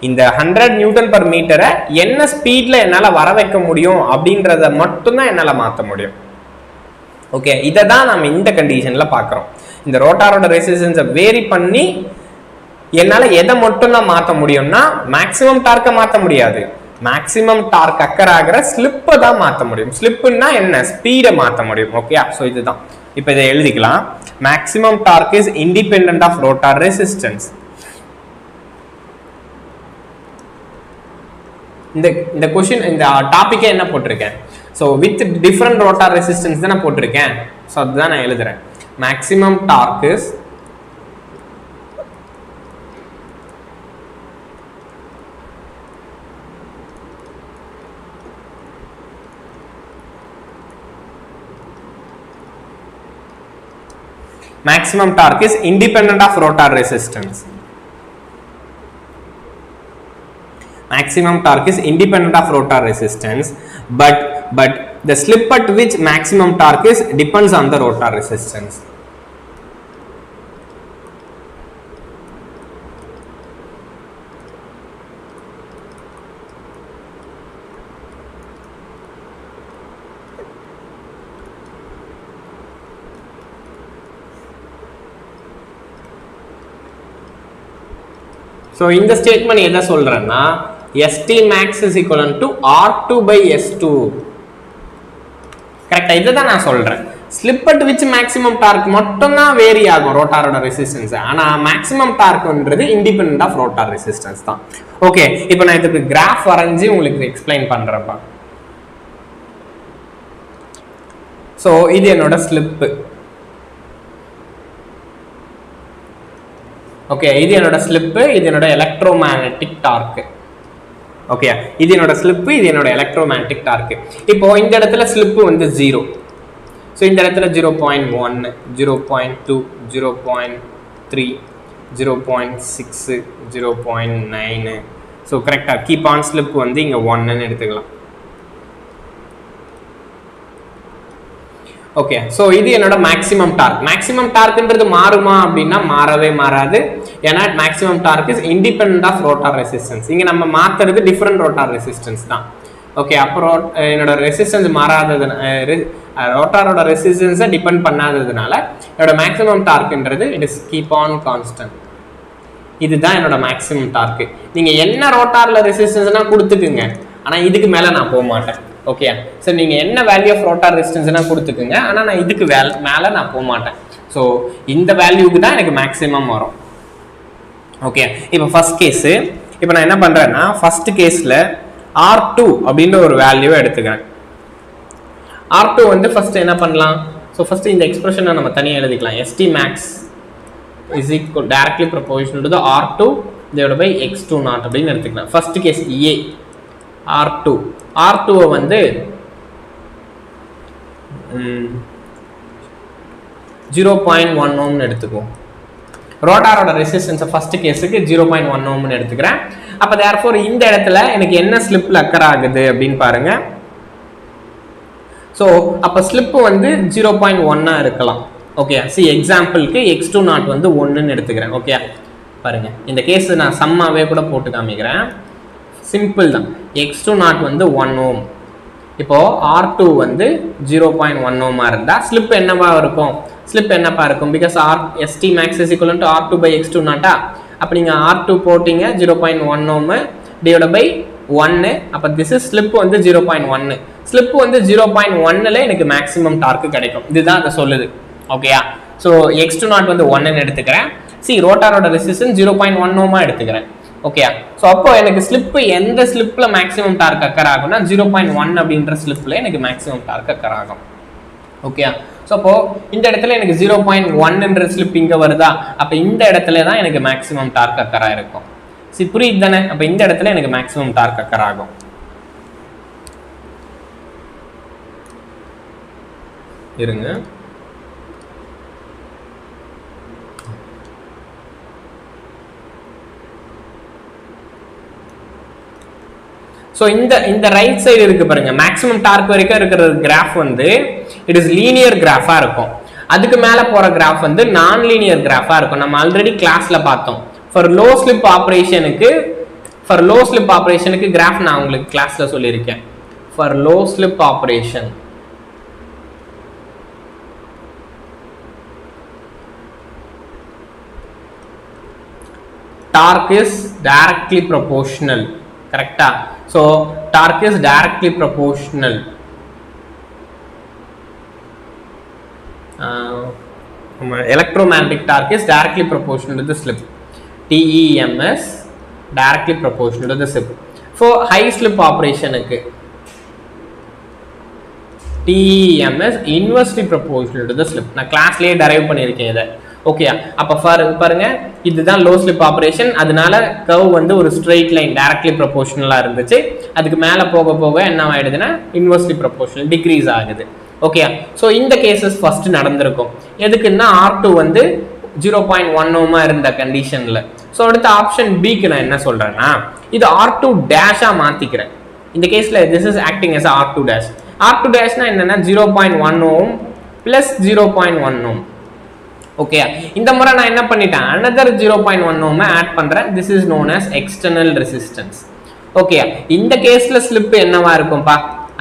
இந்த 100 நியூட்டன் பர் மீட்டரை என்ன ஸ்பீட்ல என்னால வர வைக்க முடியும் அப்படின்றத மட்டும் தான் என்னால மாற்ற முடியும். ஓகே, இதை தான் நம்ம இந்த கண்டிஷன்ல பாக்குறோம். இந்த ரோட்டாரோட ரெசிஸ்டன்ஸை வேரி பண்ணி என்னால எதை மட்டும் தான் மாற்ற முடியும்னா மேக்ஸிமம் டார்க்கை மாற்ற முடியாது. மேக்ஸிமம் டார்க் அக்கர் ஆகிற ஸ்லிப்பை தான் மாற்ற முடியும். ஸ்லிப்புன்னா என்ன? ஸ்பீடை மாற்ற முடியும். ஓகே, ஸோ இதுதான். இப்போ இதை எழுதிக்கலாம். Maximum torque is independent of rotor resistance. இந்த क्वेश्चन இந்த டாபிக்கே என்ன போட்டிருக்கேன்? So with different rotor resistance தான் நான் போட்டிருக்கேன். ஸோ அதுதான் நான் எழுதுறேன். Maximum torque is independent of rotor resistance. Maximum torque is independent of rotor resistance, but the slip at which maximum torque is depends on the rotor resistance. So இந்த statement எதை சொல்றேன்னா ST max is equivalent to R2 by S2. கரெக்டா? இதுதான் நான் சொல்றேன். Slip at which maximum torque மட்டும் தான் vary ஆகும் ரோட்டாரோட ரெசிஸ்டன்ஸ். ஆனா மேக்ஸிமம் டார்க்ன்றது இண்டிபெண்டன்ட் ஆஃப் ரோட்டார் ரெசிஸ்டன்ஸ் தான். ஓகே, இப்போ நான் இதுக்கு கிராஃப் வரைஞ்சி உங்களுக்கு எக்ஸ்பிளைன் பண்றேன்ப்பா. ஸோ இது என்னோட ஸ்லிப்பு. ஓகே, இது என்னோட ஸ்லிப்பு, இது என்னோட எலக்ட்ரோமேக்னெட்டிக் டார்க். ஓகே, இது என்னோட ஸ்லிப்பு, இது என்னோட எலக்ட்ரோமேக்னெட்டிக் டார்க். இப்போ இந்த இடத்துல ஸ்லிப்பு வந்து 0. ஸோ இந்த இடத்துல 0.1, 0.2, 0.3, 0.6, 0.9. ஸோ கரெக்டாக கீப் ஆன் ஸ்லிப் வந்து இங்கே 1ன்னு எடுத்துக்கலாம். ஓகே, ஸோ இது என்னோட மேக்ஸிமம் டார்க். மேக்ஸிமம் டார்க்ன்றது மாறுமா அப்படின்னா மாறவே மாறாது. ஏன்னா maximum torque is independent of rotor resistance. இங்கே நம்ம மாற்றுறது டிஃப்ரெண்ட் ரோட்டார் ரெசிஸ்டன்ஸ் தான். ஓகே, அப்புறம் என்னோட ரெசிஸ்டன்ஸ் மாறாதது, ரோட்டாரோட ரெசிஸ்டன்ஸை டிபெண்ட் பண்ணாததுனால என்னோட மேக்ஸிமம் டார்க்ன்றது it is keep on constant. இதுதான் என்னோட மேக்ஸிமம் டார்க். நீங்கள் என்ன ரோட்டாரில் ரெசிஸ்டன்ஸ்னா கொடுத்துக்குங்க, ஆனால் இதுக்கு மேலே நான் போக மாட்டேன். ஓகே, சரி, நீங்கள் என்ன வேல்யூ ஆஃப் ரோட்டார் ரெசிஸ்டன்ஸ்னா கொடுத்துக்குங்க, ஆனால் நான் இதுக்கு மேலே நான் போக மாட்டேன். ஸோ இந்த வேல்யூக்கு தான் எனக்கு மேக்ஸிமம் வரும். ஓகே, இப்போ ஃபர்ஸ்ட் கேஸு. இப்போ நான் என்ன பண்ணுறேன்னா ஃபர்ஸ்ட் கேஸில் R2 அப்படின்ற ஒரு வேல்யூவை எடுத்துக்கிறேன். R2 வந்து ஃபர்ஸ்ட் என்ன பண்ணலாம்? ஸோ ஃபர்ஸ்ட் இந்த எக்ஸ்பிரஷனை நம்ம தனியாக எழுதிக்கலாம். ST max is equal directly proportional to the R2 divided by X2 naught அப்படின்னு எடுத்துக்கலாம். ஃபர்ஸ்ட் கேஸ் A R2 வந்து 0.1 ohm எடுத்துக்குவோம். ரோட்டாரோட ரெசிஸ்டன்ஸ் ஃபர்ஸ்ட் கேஸுக்கு 0.1 ohm எடுத்துக்கிறேன். அப்போ therefore இந்த இடத்துல எனக்கு என்ன ஸ்லிப்ல அக்கர் ஆகுது அப்படின்னு பாருங்க. ஸோ அப்போ ஸ்லிப்பு வந்து 0.1 இருக்கலாம். ஓகே, சி எக்ஸாம்பிளுக்கு X2 நாட் வந்து 1ன்னு எடுத்துக்கிறேன். ஓகே, பாருங்க இந்த கேஸ் நான் சம்மாவே கூட போட்டு காமிக்கிறேன். சிம்பிள் தான். X2 நாட் வந்து 1 ohm. இப்போ R2 வந்து 0.1 ohm இருந்தா ஸ்லிப் என்னவா இருக்கும்? ஸ்லிப் என்னப்பா இருக்கும்? Because ST max is equivalent to R2 by X2 நாட்டா. அப்போ நீங்கள் R2 போட்டிங்க 0.1 ohm divided by 1. அப்போ திஸ் இஸ் ஸ்லிப் வந்து 0.1. ஸ்லிப் வந்து 0.1ல எனக்கு மேக்ஸிமம் டார்க் கிடைக்கும். இதுதான் அதை சொல்லுது. ஓகேயா? ஸோ X2 நாட் வந்து 1ன்னு எடுத்துக்கிறேன். சி ரோட்டாரோட ரெசிஸ்டன்ஸ் 0.1 ohm எடுத்துக்கிறேன். ஓகே, ஸோ அப்போ எனக்கு ஸ்லிப்பு எந்த ஸ்லிப்பில் மேக்ஸிமம் டார்க் அக்கர் ஆகும்னா 0.1 அப்படின்ற ஸ்லிப்பில் எனக்கு மேக்ஸிமம் டார்க் அக்கர் ஆகும். ஓகே, ஸோ அப்போ இந்த இடத்துல எனக்கு 0.1ன்ற ஸ்லிப் இங்கே வருதா? அப்போ இந்த இடத்துல தான் எனக்கு மேக்ஸிமம் டார்க் அக்கர் ஆகிருக்கும். சரி, புரியுது தானே? அப்போ இந்த இடத்துல எனக்கு மேக்ஸிமம் டார்க் அக்கர் ஆகும். இருங்க, ஸோ இந்த ரைட் சைடு இருக்கு பாருங்க, மேக்ஸிமம் டார்க் வரைக்கும் இருக்கிற கிராஃப் வந்து இட் இஸ் லீனியர் கிராஃபா இருக்கும். அதுக்கு மேல போற கிராஃப் வந்து நான் லீனியர் கிராஃபா இருக்கும். நம்ம ஆல்ரெடி கிளாஸ்ல பார்த்தோம். ஃபார் லோ ஸ்லிப் ஆப்ரேஷனுக்கு கிராஃப் நான் உங்களுக்கு கிளாஸ்ல சொல்லியிருக்கேன். For low slip operation torque is directly proportional. கரெக்டா? So torque is directly proportional. Electromagnetic torque is directly proportional to the slip. TEMS directly proportional to the slip. For high slip operation TEMS inversely proportional to the slip. நான் கிளாஸ்லயே derive பண்ணியிருக்கேன் இதை. Okay, அப்போ பாருங்க, இதுதான் low slip operation. அதனால curve வந்து ஒரு straight line directly ப்ரொபோர்ஷனலா இருந்துச்சு. அதுக்கு மேலே போக போக என்ன ஆயிடுதுன்னா இன்வெர்ஸ்லி ப்ரொபோர்ஷனல் டிக்ரீஸ் ஆகுது. ஓகே, ஸோ இந்த கேசஸ் ஃபர்ஸ்ட் நடந்திருக்கும். எதுக்குன்னா R2 வந்து 0.1 ohm இருந்த கண்டிஷன்ல. ஸோ அடுத்த ஆப்ஷன் பிக்கு நான் என்ன சொல்றேன்னா இது R2 டேஷா மாத்திக்கிறேன். இந்த கேஸ்ல this is acting as R2 dash. R2 டேஷ்னா என்னன்னா 0.1 ohm plus 0.1 ohm. ஓகே, இந்த முறை நான் என்ன பண்ணிட்டேன், another 0.1 ohm ஆட் பண்றேன். this is known as external resistance. Okay, இந்த கேஸ்ல ஸ்லிப் என்னவா இருக்கும்பா?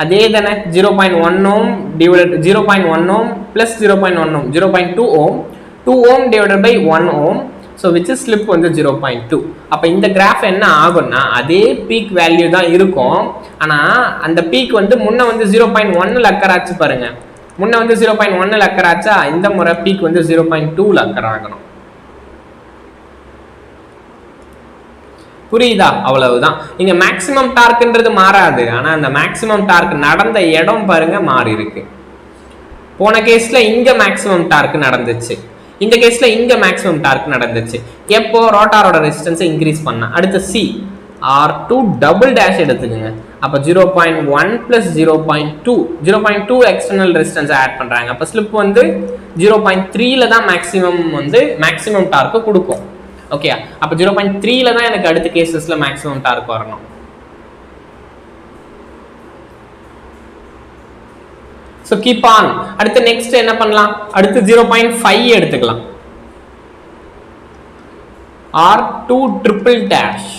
அதே தானே, 0.1 ohm divided 0.1 ohm plus 0.1 ohm 0.2 ohm 2 ohm divided by 1 ohm. So which is slip வந்து 0.2. அப்போ இந்த கிராஃப் என்ன ஆகும்னா அதே பீக் வேல்யூ தான் இருக்கும். ஆனால் அந்த பீக் வந்து முன்ன வந்து 0.1 அக்கர் ஆச்சு பாருங்க. முன்ன வந்து 0.1 அக்கர் ஆச்சா, இந்த முறை பீக் வந்து 0.2 அக்கர் ஆகணும். புரியுதா? அவ்வளவுதான். இங்க மேக்ஸிமம் டார்க்ன்றது மாறாது, ஆனா அந்த மேக்ஸிமம் டார்க் நடந்த இடம் பாருங்க மாறி இருக்கு. போன கேஸ்ல இங்க மேக்ஸிமம் டார்க் நடந்துச்சு, இந்த கேஸ்ல இங்க மேக்ஸிமம் டார்க் நடந்துச்சு. எப்போ ரோட்டாரோட ரெசிஸ்டன்ஸை இன்க்ரீஸ் பண்ணா. அடுத்து சி R2 டபுள் டேஷ் எடுத்துக்கோங்க. அப்ப 0.1 plus 0.2 0.2 எக்ஸ்டர்னல் ரெசிஸ்டன்ஸ் ஆட் பண்றாங்க. அப்ப ஸ்லிப் வந்து 0.3ல தான் மேக்ஸிமம் டார்க் கொடுக்கும். ஓகே, அப்ப 0.3ல தான் எனக்கு அடுத்த கேசஸ்ல மேக்ஸிமம் டார்க் வரணும். So keep on. அடுத்து நெக்ஸ்ட் என்ன பண்ணலாம்? அடுத்து 0.5 எடுத்துக்கலாம். R2 ட்ரிபிள் டேஷ்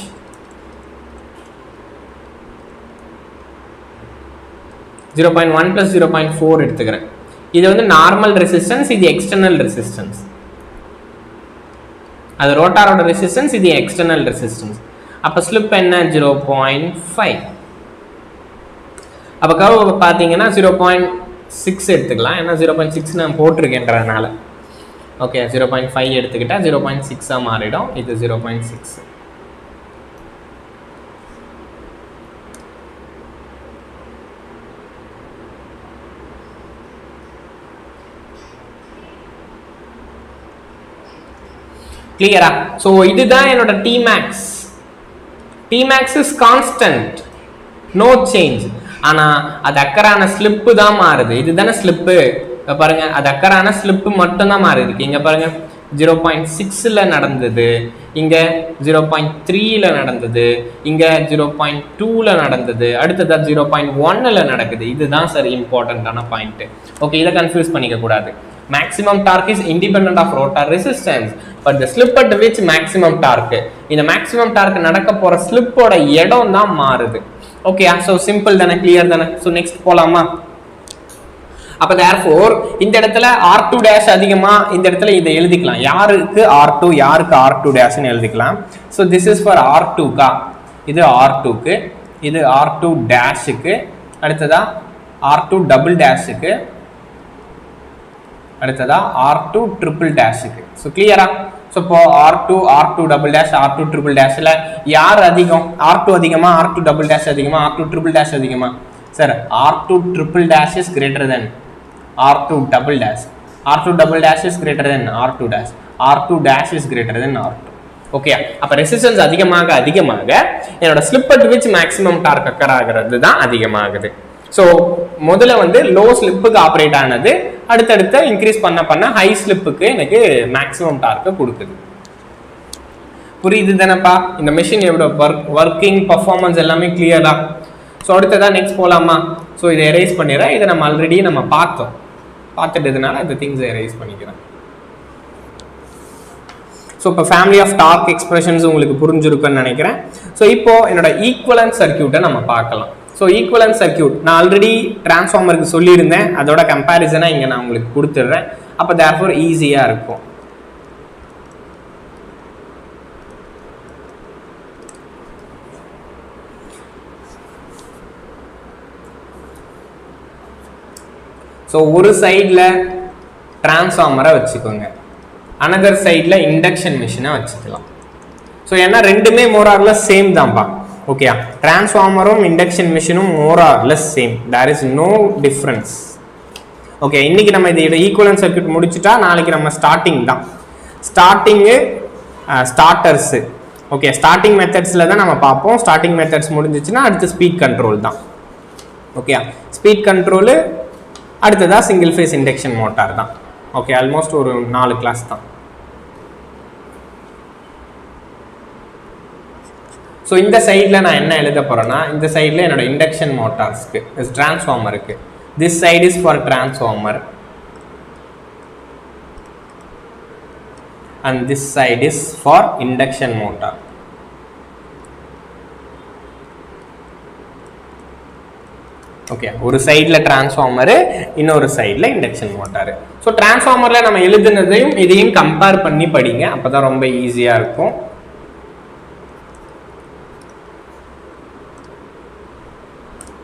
0.1 plus 0.4 எடுத்துக்கிறேன். இது வந்து நார்மல் ரெசிஸ்டன்ஸ், இது எக்ஸ்டர்னல் ரெசிஸ்டன்ஸ். அது ரோட்டாரோட ரெசிஸ்டன்ஸ், இது எக்ஸ்டர்னல் ரெசிஸ்டன்ஸ். அப்ப ஸ்லிப் என்ன? 0.5. அப்ப கர்வ் பாத்தீங்கன்னா 0.6 எடுத்துக்கலாம். ஏன்னா 0.6 நான் போட்டிருக்கேன்றதுனால. ஓகே, 0.5 எடுத்துக்கிட்டா 0.6 மாறிடும். இது 0.6. கிளியரா? சோ இதுதான் என்னோட Tmax. Tmax is constant, no change. ஆனா அது அக்கரான ஸ்லிப் தான் மாறுது. இதுதானே ஸ்லிப். பாருங்க, அது அக்கரான ஸ்லிப் மட்டும் தான் மாறுது. இங்க பாருங்க 0.6ல நடந்தது, இங்க 0.3ல நடந்தது, இங்க 0.2ல நடந்தது, அடுத்ததா 0.1ல நடக்குது. இதுதான் சரி இம்பார்ட்டன்டான பாயிண்ட். ஓகே, இதை கன்ஃபியூஸ் பண்ணிக்க கூடாது. Maximum torque is independent of rotor resistance, but the slip at which maximum torque, இந்த maximum torque நடக்க போற slip ஓட இடம் தான் மாறுது. ஓகே, so simple தானே, clear தானே? so next போலாமா? அப்ப therefore இந்த இடத்துல R2 dash அதிகமா, இந்த இடத்துல இதை எழுதிக்கலாம். யாருக்கு R2, யாருக்கு R2 dash ன்னு எழுதிக்கலாம். so this is for R2 கா, இது R2 க்கு, இது R2 dash க்கு, அடுத்ததா R2 double dash க்கு, அடுத்ததா R2 triple dash க்கு. சோ கிளியரா? சோ இப்போ R2 double dash, R2 triple dashல யார் அதிகம்? R2 அதிகமா, R2 double dash அதிகமா, R2 triple dash அதிகமா? Sir, R2 triple dash is greater than R2 double dash. R2 double dash is greater than R2 dash. R2 dash is greater than R2. Okay, அப்ப resistance அதிகமாக அதிகமாக என்னோட slip at which maximum dark occur ஆகிறது தான் அதிகமாகுது. So முதல்ல வந்து low ஸ்லிப்புக்கு operate ஆனது, அடுத்தடுத்த இன்க்ரீஸ் பண்ண ஹை ஸ்லிப்புக்கு எனக்கு மேக்ஸிமம் டார்க்கை கொடுக்குது. புரியுது தானப்பா? இந்த மெஷின் எவ்வளோ ஒர்க்கிங் பர்ஃபார்மன்ஸ் எல்லாமே கிளியரா? ஸோ அடுத்ததான் நெக்ஸ்ட் போகலாமா? ஸோ இதை எரேஸ் பண்ணிடுறேன். இதை நம்ம ஆல்ரெடி பார்த்துட்டதுனால இந்த திங்ஸை எரேஸ் பண்ணிக்கிறேன். ஸோ இப்போ ஃபேமிலி ஆஃப் டார்க் எக்ஸ்பிரஷன்ஸ் உங்களுக்கு புரிஞ்சிருக்குன்னு நினைக்கிறேன். ஸோ இப்போ என்னோட ஈக்குவலன்ட் சர்க்கியூட்டை நம்ம பார்க்கலாம். ஸோ ஈக்குவலன்ட் சர்க்கியூட் நான் ஆல்ரெடி டிரான்ஸ்ஃபார்மருக்கு சொல்லியிருந்தேன், அதோட கம்பேரிசனாக இங்கே நான் உங்களுக்கு கொடுத்துட்றேன். அப்போ தேர்ஃபோர் ஈஸியாக இருக்கும். ஸோ ஒரு சைடில் டிரான்ஸ்ஃபார்மரை வச்சுக்கோங்க, அனதர் சைடில் இண்டக்ஷன் மிஷினை வச்சுக்கலாம். ஸோ ஏன்னா ரெண்டுமே மோரார்லெஸ் சேம் தான்ப்பா. ஓகே, டிரான்ஸ்ஃபார்மரும் இண்டக்ஷன் மிஷினும் more or less same, there is no difference. Okay, இன்னைக்கு நம்ம இதோட ஈக்குவலன்ட் சர்க்யூட் முடிச்சுட்டா நாளைக்கு நம்ம ஸ்டார்டிங் தான். ஸ்டார்டர்ஸு ஓகே, ஸ்டார்டிங் மெத்தட்ஸில் தான் நம்ம பார்ப்போம். ஸ்டார்டிங் மெத்தட்ஸ் முடிஞ்சிச்சுன்னா அடுத்து ஸ்பீட் கண்ட்ரோல் தான். ஓகே, ஸ்பீட் கண்ட்ரோலு அடுத்ததா சிங்கிள் ஃபேஸ் இண்டக்ஷன் மோட்டார் தான். ஓகே, ஆல்மோஸ்ட் ஒரு 4 கிளாஸ் தான். ஸோ இந்த சைடில் நான் என்ன எழுத போகிறேன்னா, இந்த சைடில் என்னோட இண்டக்ஷன் மோட்டார்ஸ்க்கு, டிரான்ஸ்ஃபார்மருக்கு, this side is for transformer and this side is for induction motor. Okay, ஒரு சைடில் டிரான்ஸ்ஃபார்மரு, இன்னொரு சைடில் இண்டக்ஷன் மோட்டார். ஸோ டிரான்ஸ்ஃபார்மரில் நம்ம எழுதுனதையும் இதையும் கம்பேர் பண்ணி படிங்க, அப்போ தான் ரொம்ப ஈஸியாக இருக்கும்.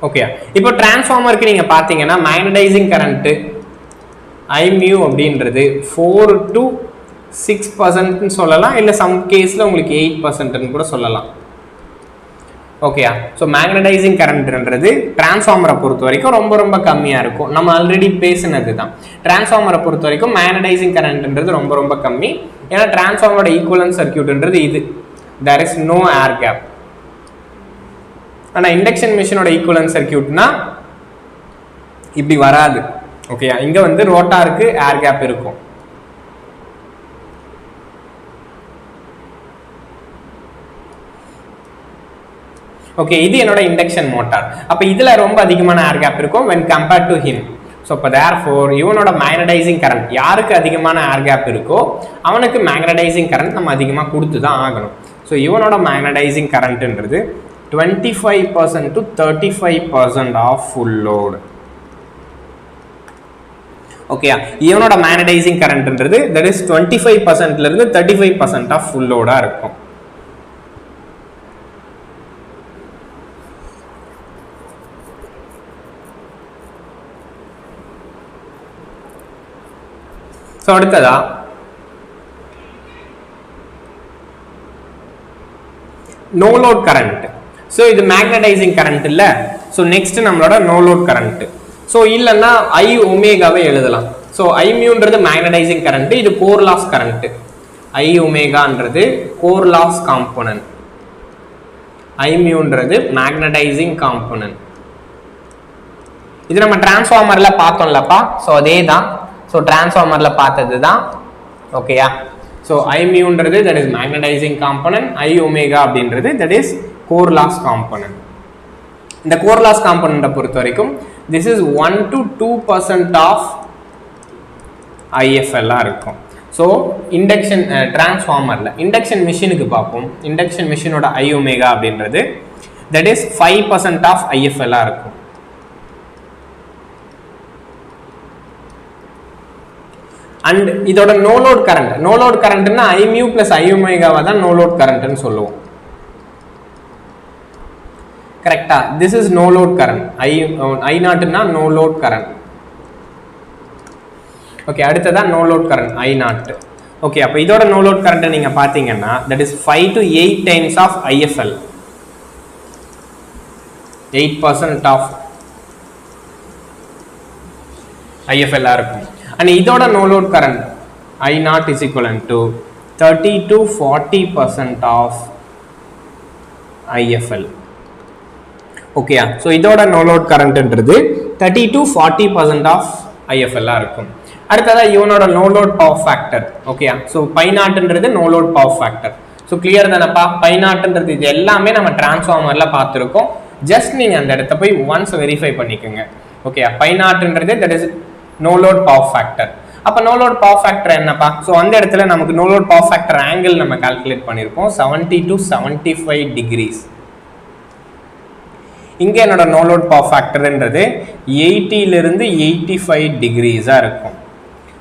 ஓகே, இப்போ டிரான்ஸ்ஃபார்மருக்கு நீங்கள் பார்த்தீங்கன்னா மேக்னடைசிங் கரண்ட்டு Imu அப்படின்றது 4 to 6% சொல்லலாம், இல்லை சம் கேஸில் உங்களுக்கு 8% கூட சொல்லலாம். ஓகேயா, ஸோ மேக்னடைசிங் கரண்ட்ன்றது டிரான்ஸ்ஃபார்மரை பொறுத்த வரைக்கும் ரொம்ப ரொம்ப கம்மியாக இருக்கும். நம்ம ஆல்ரெடி பேசினது தான், டிரான்ஸ்ஃபார்மரை பொறுத்த வரைக்கும் மேக்னடைசிங் கரண்ட்ன்றது ரொம்ப ரொம்ப கம்மி. ஏன்னா டிரான்ஸ்ஃபார்மரோட ஈக்குவலன்ட் சர்க்யூட்ன்றது இது, there is no air gap. ஆனால் இண்டக்ஷன் மிஷினோட ஈக்குவலன்ட் சர்க்யூட்னா இப்படி வராது. ஓகேயா, இங்கே வந்து ரோட்டாருக்கு ஏர் கேப் இருக்கும். ஓகே, இது என்னோட இண்டக்ஷன் மோட்டார். அப்போ இதில் ரொம்ப அதிகமான ஏர் கேப் இருக்கும் when compared to him. So இப்போ therefore இவனோட மேக்னடைசிங் கரண்ட் யாருக்கு அதிகமான ஏர் கேப் இருக்கோ அவனுக்கு மேக்னடைசிங் கரண்ட் நம்ம அதிகமாக கொடுத்து தான் ஆகணும். ஸோ இவனோட மேக்னடைசிங் கரண்ட்ன்றது 25% to 35% of full load. Okay, இவனோட மேக்னடைசிங் கரண்ட்ன்றது தட் இஸ் 25%லேருந்து 35% ஆஃப் ஃபுல் லோடாக இருக்கும். ஸோ அடுத்ததா நோ லோட் கரண்ட். ஸோ இது மேக்னடைசிங் கரண்ட் இல்லை. ஸோ நெக்ஸ்ட் நம்மளோட நோ லோட் கரண்ட். ஸோ இல்லைன்னா ஐ ஒமேகாவே எழுதலாம். ஸோ ஐமியூன்றது மேக்னடைசிங் கரண்ட், இது கோர் லாஸ் கரண்ட். ஐ ஒமேகான்றது கோர் லாஸ் காம்போனன்ட், ஐமியூன்றது மேக்னடைசிங் காம்போனன்ட். இது நம்ம டிரான்ஸ்ஃபார்மர்ல பார்த்தோம்லப்பா. ஸோ அதே தான், ஸோ டிரான்ஸ்ஃபார்மரில் பார்த்தது தான். ஓகேயா, ஸோ ஐமியூன்றது that is magnetising component, I omega அப்படின்றது that is core loss component. இந்த கோர் லாஸ் காம்போனண்ட்டை பொறுத்த வரைக்கும் திஸ் இஸ் 1 to 2% ஆஃப் ஐஎஃப்எல்லாக இருக்கும். ஸோ இண்டக்ஷன் டிரான்ஸ்ஃபார்மரில் இண்டக்ஷன் மிஷினுக்கு பார்ப்போம். இண்டக்ஷன் மிஷினோட ஐ ஒமேகா அப்படின்றது தட் இஸ் 5% ஆஃப் ஐஎஃப்எல்லாக இருக்கும். அண்ட் இதோட no load current, no load கரண்ட்னா ஐமியூ பிளஸ் ஐ ஒமேகாவை தான் நோ லோட் கரண்ட்னு சொல்லுவோம். கரெக்டா, this is no load current. I நாட்னா நோ லோட் கரண்ட். ஓகே, அடுத்ததான் no load current I naught. Okay, அப்போ இதோட நோ லோட் கரண்ட்டை நீங்கள் பார்த்தீங்கன்னா that is 5 to 8 times of IFL, 8% of ஐஎஃப்எல்லாக இருக்கும். அண்ட் இதோட no load current I naught is equivalent to 30 to 40% of IFL. ஓகேயா, ஸோ இதோட நோ லோட் கரண்ட்ன்றது 30 to 40% ஆஃப் ஐஎஃப்எல்லாக இருக்கும். அடுத்ததாக இவனோட நோ லோட் பவர் ஃபேக்டர். ஓகேயா, so by நாட்ன்றது no load power factor. So clear தானப்பா, பை நாட்ன்றது இது எல்லாமே நம்ம டிரான்ஸ்ஃபார்மரில் பார்த்துருக்கோம். ஜஸ்ட் நீங்கள் அந்த இடத்த போய் ஒன்ஸ் வெரிஃபை பண்ணிக்கோங்க. ஓகேயா, பை நாட்ன்றது that is no load power factor. அப்போ நோ லோட் பவர் ஃபேக்டர் என்னப்பா? ஸோ அந்த இடத்துல நமக்கு no load power factor angle நம்ம கால்குலேட் பண்ணியிருக்கோம் 70 to 75 degrees. இங்கே என்னோட நோ லோட் பவர் ஃபேக்டர்ன்றது 80லிருந்து 85 degrees-ஆக இருக்கும்.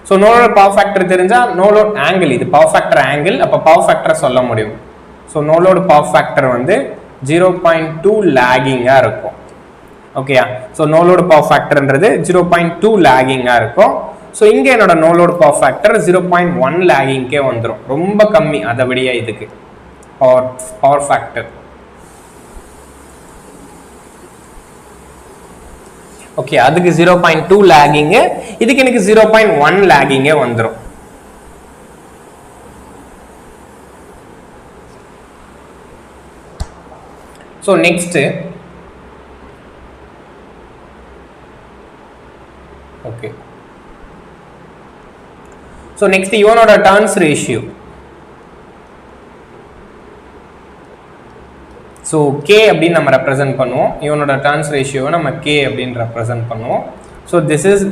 So no load power factor தெரிஞ்சால் நோ லோட் ஆங்கிள், இது பவர் ஃபேக்டர் ஆங்கிள், அப்போ பவர் ஃபேக்டரை சொல்ல முடியும். So no load power factor வந்து 0.2 லேகிங்காக இருக்கும். ஓகேயா, ஸோ நோ லோட் பவர் ஃபேக்டர்ன்றது 0.2 லேகிங்காக இருக்கும். ஸோ இங்கே என்னோட நோ லோட் பவர் ஃபேக்டர் 0.1 லேகிங்கே வந்துடும், ரொம்ப கம்மி அதை விட இதுக்கு பவர் ஃபேக்டர். ஓகே, அதுக்கு 0.2 லேகிங்கு, இதுக்கு எனக்கு 0.1 லேகிங்கே வந்துடும். So next okay, so next இவனோட டர்ன்ஸ் ரேஷியோ. ஸோ கே அப்படின்னு நம்ம ரெப்ரசென்ட் பண்ணுவோம். இவனோட டர்ன்ஸ் ரேஷியோவை நம்ம கே அப்படின்னு ரெப்ரசென்ட் பண்ணுவோம். So this is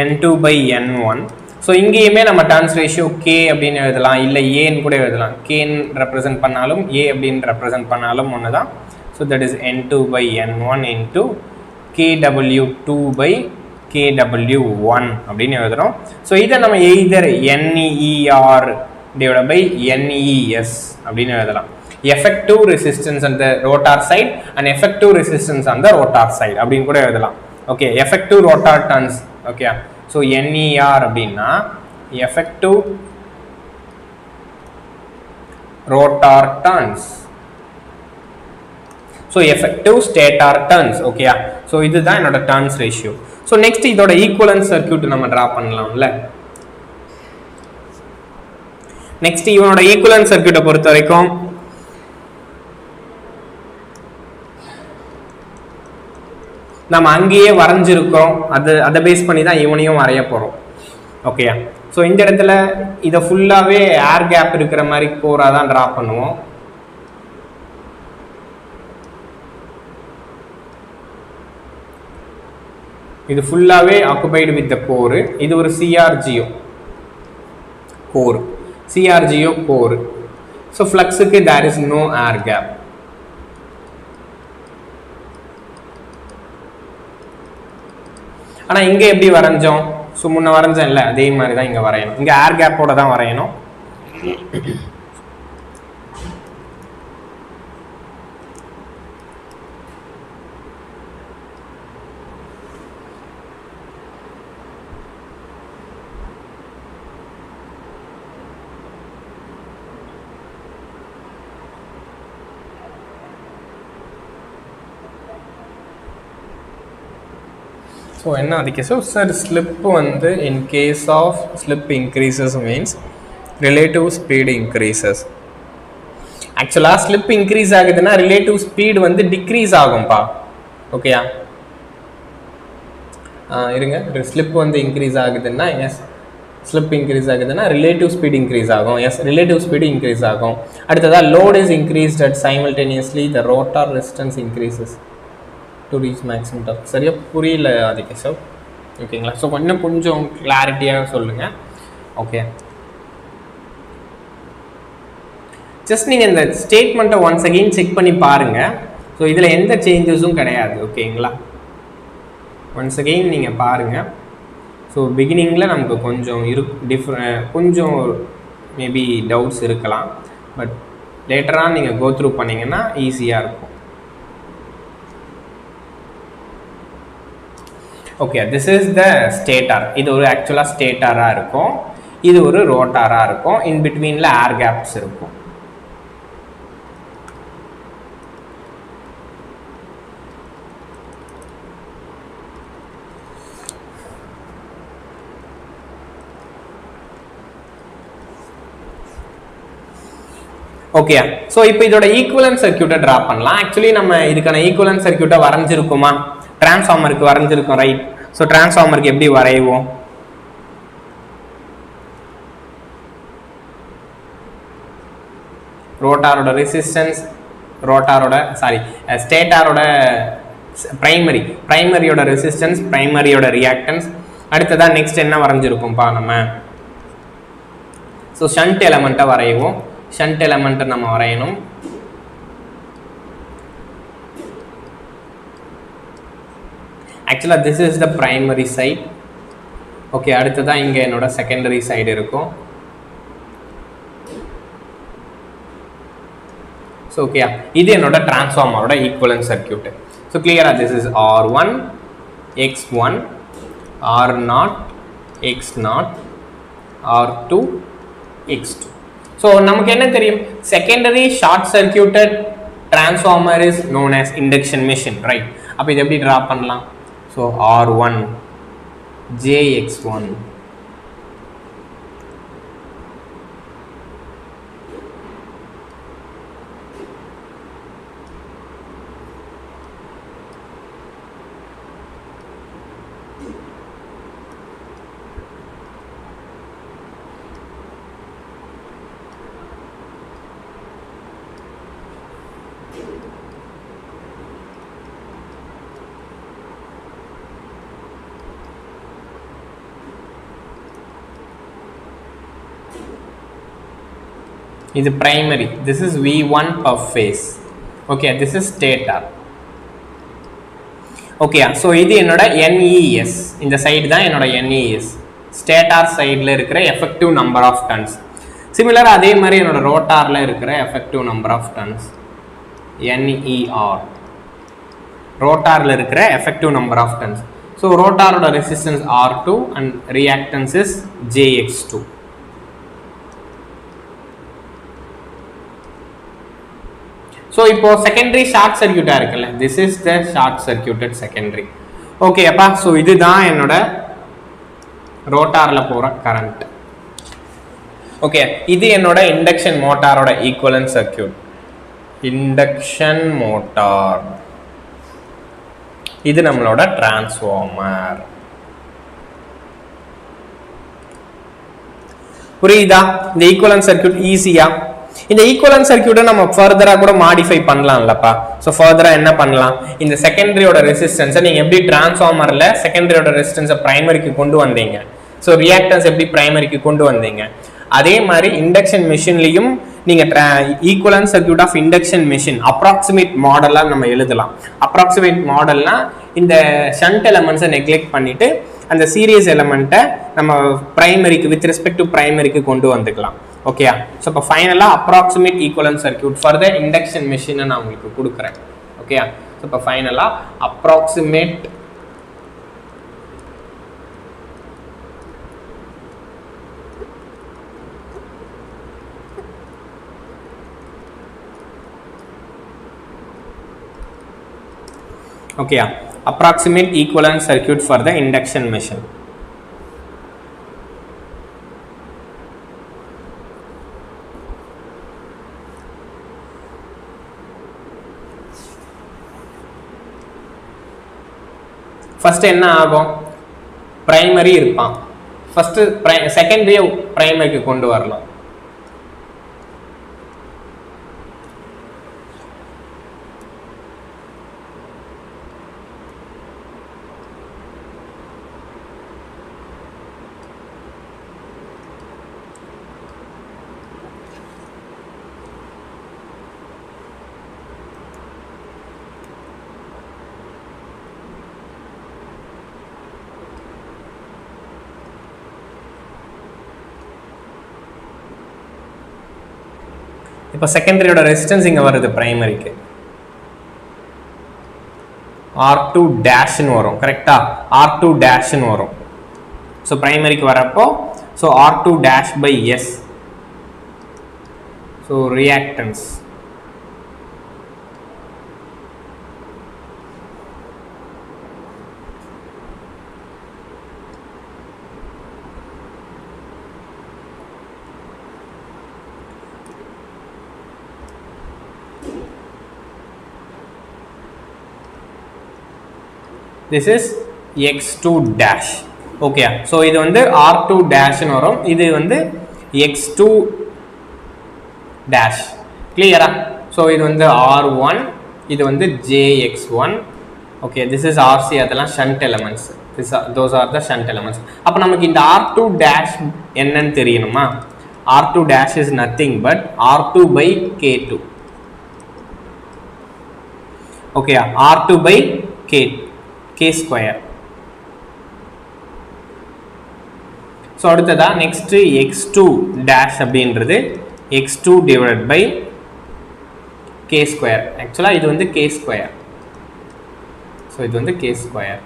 N2/N1. So இங்கேயுமே நம்ம டர்ன்ஸ் ரேஷியோ கே அப்படின்னு எழுதலாம், இல்லை ஏன்னு கூட எழுதலாம். கேன்னு ரெப்ரசென்ட் பண்ணாலும் ஏ அப்படின்னு ரெப்ரசென்ட் பண்ணாலும் ஒன்று தான். So that is N2/N1 into kw2 by kw1 அப்படின்னு எழுதுறோம். ஸோ இதை நம்ம either NER divided by NES அப்படின்னு எழுதலாம். effective resistance on the rotor side and effective resistance on the rotor side அப்படின்னு கூட எழுதலாம். Okay, effective rotor turns. Okay, so NER அப்படின்னா effective rotor turns. So effective stator turns. Okay, so இதுதான் என்னோட turns ratio. So next இதோட equivalent circuit நம்ம draw பண்ணலாம்ல. next இவனோட equivalent circuit பொறுத்த வரைக்கும் நம்ம அங்கேயே வரைஞ்சிருக்கோம். அதை பேஸ் பண்ணி தான் இவனையும் வரைய போறோம். ஓகே, ஸோ இந்த இடத்துல இதை ஃபுல்லாகவே ஏர் கேப் இருக்கிற மாதிரி கோராக தான் ட்ரா பண்ணுவோம். இது ஃபுல்லாகவே ஆக்குபைடு வித் த கோர். இது ஒரு CRGO core, CRGO core. So ஃப்ளக்ஸுக்கு there is no air gap. ஆனால் இங்கே எப்படி வரைஞ்சோம்? ஸோ முன்ன வரைஞ்சேன் இல்லை, அதே மாதிரி தான் இங்கே வரையணும். இங்கே ஏர் கேப்போட தான் வரையணும். ஸோ என்ன அதுக்கு சார் ஸ்லிப் வந்து in case of slip increases means relative speed increases. ஆக்சுவலாக ஸ்லிப் இன்க்ரீஸ் ஆகுதுன்னா ரிலேட்டிவ் ஸ்பீடு வந்து டிக்ரீஸ் ஆகும்பா. ஓகேயா, இருங்க, ஸ்லிப் வந்து இன்க்ரீஸ் ஆகுதுன்னா எஸ், ஸ்லிப் இன்க்ரீஸ் ஆகுதுன்னா ரிலேட்டிவ் ஸ்பீடு இன்க்ரீஸ் ஆகும். எஸ், ரிலேட்டிவ் ஸ்பீடு இன்க்ரீஸ் ஆகும். அடுத்ததாக load is increased at simultaneously the rotor resistance increases to reach maximum torque. சரியா புரியல அதுக்கு சார்? ஓகேங்களா, ஸோ கொஞ்சம் கிளாரிட்டியாக சொல்லுங்கள். ஓகே, ஜஸ்ட் நீங்கள் இந்த ஸ்டேட்மெண்ட்டை ஒன்ஸ் அகெயின் செக் பண்ணி பாருங்கள். ஸோ இதில் எந்த சேஞ்சஸும் கிடையாது. ஓகேங்களா, ஒன்ஸ் அகெயின் நீங்கள் பாருங்கள். ஸோ பிகினிங்கில் நமக்கு கொஞ்சம் கொஞ்சம் மேபி டவுட்ஸ் இருக்கலாம், பட் லேட்டராக நீங்கள் கோ த்ரூ பண்ணிங்கன்னா ஈஸியாக இருக்கும். Okay, this is the stator. இது ஒரு ஆக்சுவலாக ஸ்டேட்டாராக இருக்கும், இது ஒரு ரோட்டாராக இருக்கும். இன் பிட்வீனில் ஏர் கேப்ஸ் இருக்கும். ஓகே, ஸோ இப்போ இதோட ஈக்குவலன்ட் சர்க்யூட்டை ட்ரா பண்ணலாம். ஆக்சுவலி நம்ம இதுக்கான ஈக்குவலன்ட் சர்க்யூட்டை வரைஞ்சிருக்குமா? டிரான்ஸ்ஃபார்மருக்கு வரைஞ்சிருக்கோம், ரைட்? ஸோ டிரான்ஸ்ஃபார்மருக்கு எப்படி வரைவோம்? ரோட்டாரோட ரெசிஸ்டன்ஸ், ஸ்டேட்டாரோட பிரைமரியோட ரெசிஸ்டன்ஸ், பிரைமரியோட ரியாக்டன்ஸ். அடுத்ததான் நெக்ஸ்ட் என்ன வரைஞ்சிருக்கோம்ப்பா நம்ம? ஸோ ஷண்ட் எலமெண்ட்டை வரைவோம். ஷண்ட் எலமெண்ட்டை நம்ம வரையணும். ஆக்சுவலாக this is the primary side. Okay, அடுத்ததான் இங்கே என்னோட செகண்டரி சைடு இருக்கும். ஸோ ஓகே, இது என்னோட டிரான்ஸ்ஃபார்மரோட ஈக்குவலன்ட் சர்க்யூட். ஸோ கிளியராக this is R1 X1 R0 X0 R2 X2. So நமக்கு என்ன தெரியும்? Secondary short circuited transformer is known as induction machine, right? அப்போ இது எப்படி ட்ரா பண்ணலாம்? ஸோ R1 JX1 இது primary, this is V1 per phase. Okay, this is stator. ஓகேயா. So இது என்னோட NES, இந்த சைடு தான் என்னோட NES, ஸ்டேட்டார் சைடில் இருக்கிற effective number of turns. Similar அதே மாதிரி என்னோட ரோட்டாரில் இருக்கிற effective number of turns NER, ரோட்டாரில் இருக்கிற effective number of turns. So ரோட்டாரோட resistance R2 and reactance is JX2. So இப்போ செகண்டரி ஷார்ட் சர்க்யூட்டாக இருக்குல்ல, this is the short circuited secondary. Okay அப்பா, ஸோ இதுதான் என்னோட ரோட்டாரில் போகிற கரண்ட். ஓகே, இது என்னோட இண்டக்ஷன் மோட்டாரோட ஈக்குவலன்ட் சர்க்யூட். இண்டக்ஷன் மோட்டார், இது நம்மளோட டிரான்ஸ்ஃபார்மர். புரியுதா? இந்த ஈக்குவலன்ட் சர்க்யூட் ஈஸியா. இந்த ஈக்குவலன்ட் சர்க்யூட்டை நம்ம ஃபர்தரா கூட மாடிஃபை பண்ணலாம்லப்பா. ஸோ ஃபர்தரா என்ன பண்ணலாம், இந்த செகண்டரியோட ரெசிஸ்டன்ஸை நீங்க எப்படி டிரான்ஸ்ஃபார்மர்ல செகண்டரியோட ரெசிஸ்டன்ஸை பிரைமரிக்கு கொண்டு வந்தீங்க, ஸோ ரியாக்டன்ஸ் எப்படி பிரைமரிக்கு கொண்டு வந்தீங்க, அதே மாதிரி இண்டக்ஷன் மிஷின்லையும் நீங்க equivalent circuit of induction machine approximate மாடலா நம்ம எழுதலாம். அப்ராக்சிமேட் மாடல்னா இந்த ஷண்ட் எலமெண்ட்ஸை நெக்லெக்ட் பண்ணிட்டு அந்த சீரியஸ் எலமெண்ட்டை நம்ம பிரைமரிக்கு வித் ரெஸ்பெக்ட் டு பிரைமரிக்கு கொண்டு வந்துக்கலாம். ஓகேயா. ஸோ இப்போ ஃபைனலாக approximate equivalent circuit for the induction மிஷினை நான் உங்களுக்கு கொடுக்குறேன். ஓகேயா. ஸோ இப்போ ஃபைனலாக approximate approximate equivalent circuit for the induction machine. First என்ன ஆகும், பிரைமரி இருப்பான், ஃபர்ஸ்ட் செகண்டரியை பிரைமரிக்கு கொண்டு வரலாம். இப்போ செகண்டரியோட ரெசிஸ்டன்ஸ் இங்கே வருது பிரைமரிக்கு, R2 டேஷ்னு வரும். கரெக்டா, R2 டேஷ்னு வரும். ஸோ பிரைமரிக்கு வரப்போ so R2 dash by S, so reactance. This is X2 dash. Okay, so இது வந்து R2 டேஷ்னு வரும், இது வந்து X2 டேஷ். கிளியரா? ஸோ இது வந்து R1, இது வந்து JX1. Okay, this is RC, அதெல்லாம் shunt elements. Those are the shunt elements. அப்போ நமக்கு இந்த R2 டேஷ் என்னன்னு தெரியணுமா? R2 dash is nothing but R2 by K2. Okay, R2 by K square. So அடுத்ததா நெக்ஸ்ட் X2 டேஷ் அப்படின்றது X2 divided by K square. ஆக்சுவலாக இது வந்து K ஸ்கொயர், ஸோ இது வந்து K ஸ்கொயர்.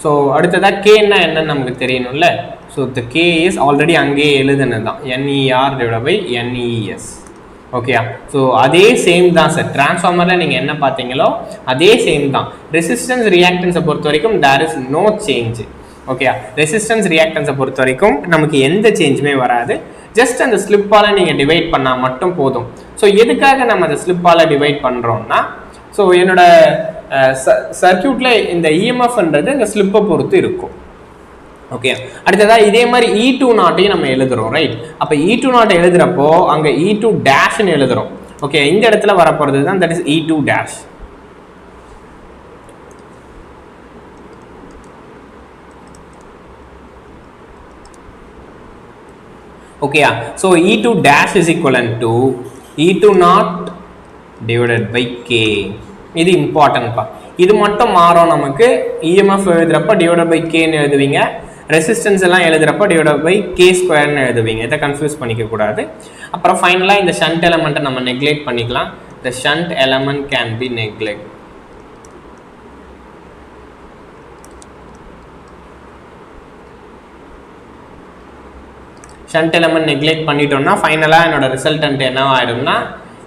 ஸோ அடுத்ததா Kன்னா என்னன்னு நமக்கு தெரியணும்ல. ஸோ இந்த K இஸ் ஆல்ரெடி அங்கேயே எழுதுனது தான், NER டிவைட் பை NES. ஓகேயா. ஸோ அதே சேம் தான் சார், டிரான்ஸ்ஃபார்மரில் நீங்கள் என்ன பார்த்தீங்களோ அதே சேம் தான். ரெசிஸ்டன்ஸ் ரியாக்டன்ஸை பொறுத்த வரைக்கும் தேர் இஸ் நோ சேஞ்ச். ஓகேயா, ரெசிஸ்டன்ஸ் ரியாக்டன்ஸை பொறுத்த வரைக்கும் நமக்கு எந்த சேஞ்சுமே வராது. ஜஸ்ட் அந்த ஸ்லிப்பால் நீங்கள் டிவைட் பண்ணால் மட்டும் போதும். ஸோ எதுக்காக நம்ம அந்த ஸ்லிப்பால் டிவைட் பண்ணுறோம்னா, ஸோ என்னோட சர்க்யூட்டில் இந்த இஎம்எஃப்ன்றது இந்த ஸ்லிப்பை பொறுத்து இருக்கும். ஓகே, அடுத்ததாக இதே மாதிரி E2 நாட்டையும் நம்ம எழுதுறோம், ரைட்? அப்போ E2 நாட்டை எழுதுறப்போ அங்கே E2 டேஷ்னு எழுதுறோம். ஓகே, இந்த இடத்துல வரப்போகிறது தான் தட் இஸ் E2 டேஷ். ஓகேயா, so E2 dash is equivalent to E2 naught divided by K. இது இம்பார்ட்டன்ட்பா. இது மட்டும் மாறும் நமக்கு. EMF எழுதுறப்ப டிவைடட் பை Kன்னு எழுதுவீங்க, ரெசிஸ்டன்ஸ் எல்லாம் எழுதுறப்ப டிவைடட் பை K² எழுதுவீங்க. இதை கன்ஃபியூஸ் பண்ணிக்க கூடாது. அப்புறம் ஃபைனலாக இந்த ஷண்ட் எலமெண்ட்டை நம்ம நெக்லெக்ட் பண்ணிக்கலாம். The shunt element can be neglected. Shunt element neglect பண்ணிட்டோம்னா ஃபைனலாக என்னோட ரிசல்டன்ட் என்ன ஆகிடும்னா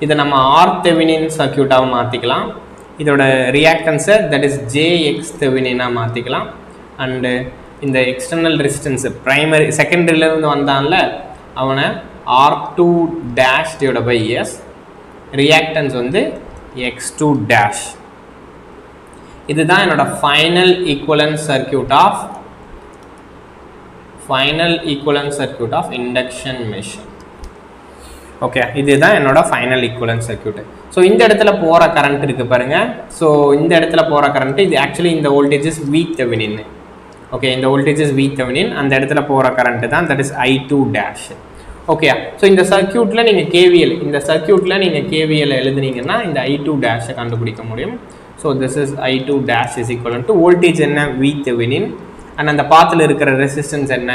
இதை நம்ம ஆர்த்தெவினின் சர்க்கியூட்டாக மாற்றிக்கலாம். இதோட ரியாக்டன்ஸை தட் இஸ் JX தெவினினாக மாற்றிக்கலாம். அண்டு இந்த எக்ஸ்டர்னல் ரெசிஸ்டன்ஸ் ப்ரைமரி செகண்டரியிலேருந்து வந்தான்ல அவனை R2 dash divide by S, reactance வந்து X2 டேஷ். இதுதான் என்னோட final equivalent circuit of induction machine. Okay, இதுதான் என்னோட ஃபைனல் ஈக்குவலன்ட் சர்க்கியூட். ஸோ இந்த இடத்துல போகிற கரண்ட் இருக்கு பாருங்க. ஸோ இந்த இடத்துல போகிற கரண்ட் இது ஆக்சுவலி இந்த வோல்டேஜஸ் V தெவினின். ஓகே, இந்த வோல்டேஜஸ் V தெவினின், அந்த இடத்துல போகிற கரண்ட் தான் that is I2 dash. Okay, so இந்த சர்க்கியூட்டில் நீங்கள் KVL எழுதுனீங்கன்னா இந்த I2 டேஷை கண்டுபிடிக்க முடியும். So this is I2 dash is equal to voltage என்ன V தெவினின் அண்ட் அந்த பாத்தில் இருக்கிற ரெசிஸ்டன்ஸ் என்ன.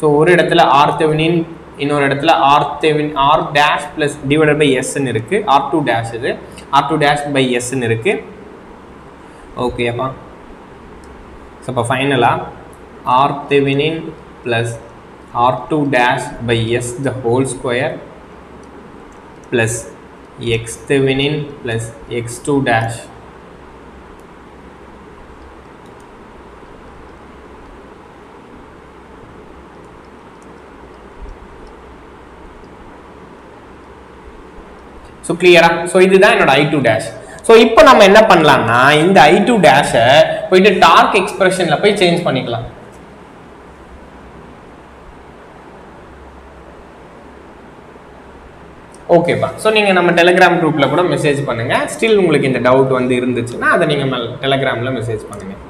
ஸோ ஒரு இடத்துல R தெவினின், இன்னொரு இடத்துல R dash plus divided by Sன்னு இருக்குது. R2 டேஷ் இது R2 டேஷ் பை Sன்னு இருக்குது. ஓகேப்பா, ஸோ இப்போ ஃபைனலாக R தெவினின் plus R2 dash by S the whole square plus X Thevenin plus X2 dash so clear. So இதுதான் என்னோட I2 dash. So இப்போ நம்ம என்ன பண்ணலாம்னா இந்த I2 dash போயிட்டு டார்க் எக்ஸ்பிரஷன்ல போய் சேஞ்ச் பண்ணிக்கலாம். ஓகேப்பா, ஸோ நீங்கள் நம்ம டெலிகிராம் குரூப்பில் கூட மெசேஜ் பண்ணுங்கள். ஸ்டில் உங்களுக்கு இந்த டவுட் வந்து இருந்துச்சுன்னா அதை நீங்கள் டெலிகிராமில் மெசேஜ் பண்ணுங்கள்.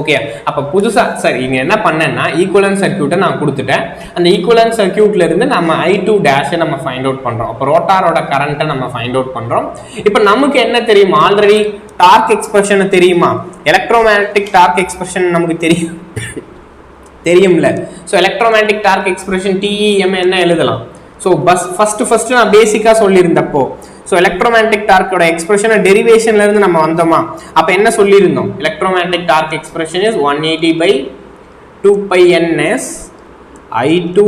ஓகே, அப்போ புதுசாக சார் இங்கே என்ன பண்ணேன்னா ஈக்குவலன்ட் சர்க்கியூட்டை நான் கொடுத்துட்டேன். அந்த ஈக்குவலன்ட் சர்க்கியூட்ல இருந்து நம்ம I2 டேஷை நம்ம ஃபைண்ட் அவுட் பண்ணுறோம். அப்போ ரோட்டாரோட கரண்ட்டை நம்ம ஃபைண்ட் அவுட் பண்ணுறோம். இப்போ நமக்கு என்ன தெரியுமா, ஆல்ரெடி டார்க் எக்ஸ்பிரஷனை தெரியுமா, எலக்ட்ரோமேக்னெட்டிக் டார்க் எக்ஸ்பிரஷன் நமக்கு தெரியும்ல. So electromagnetic torque expression TEM என்ன எழுதலாம். ஸோ ஃபர்ஸ்ட் நான் பேசிக்காக சொல்லியிருந்தப்போ ஸோ எலக்ட்ரோமேக்னெட்டிக் டார்க்கோட எக்ஸ்பிரஷனை டெரிவேஷன்ல இருந்து நம்ம வந்தோமா, அப்போ என்ன சொல்லியிருந்தோம், electromagnetic torque expression is 180 by 2 pi ns I2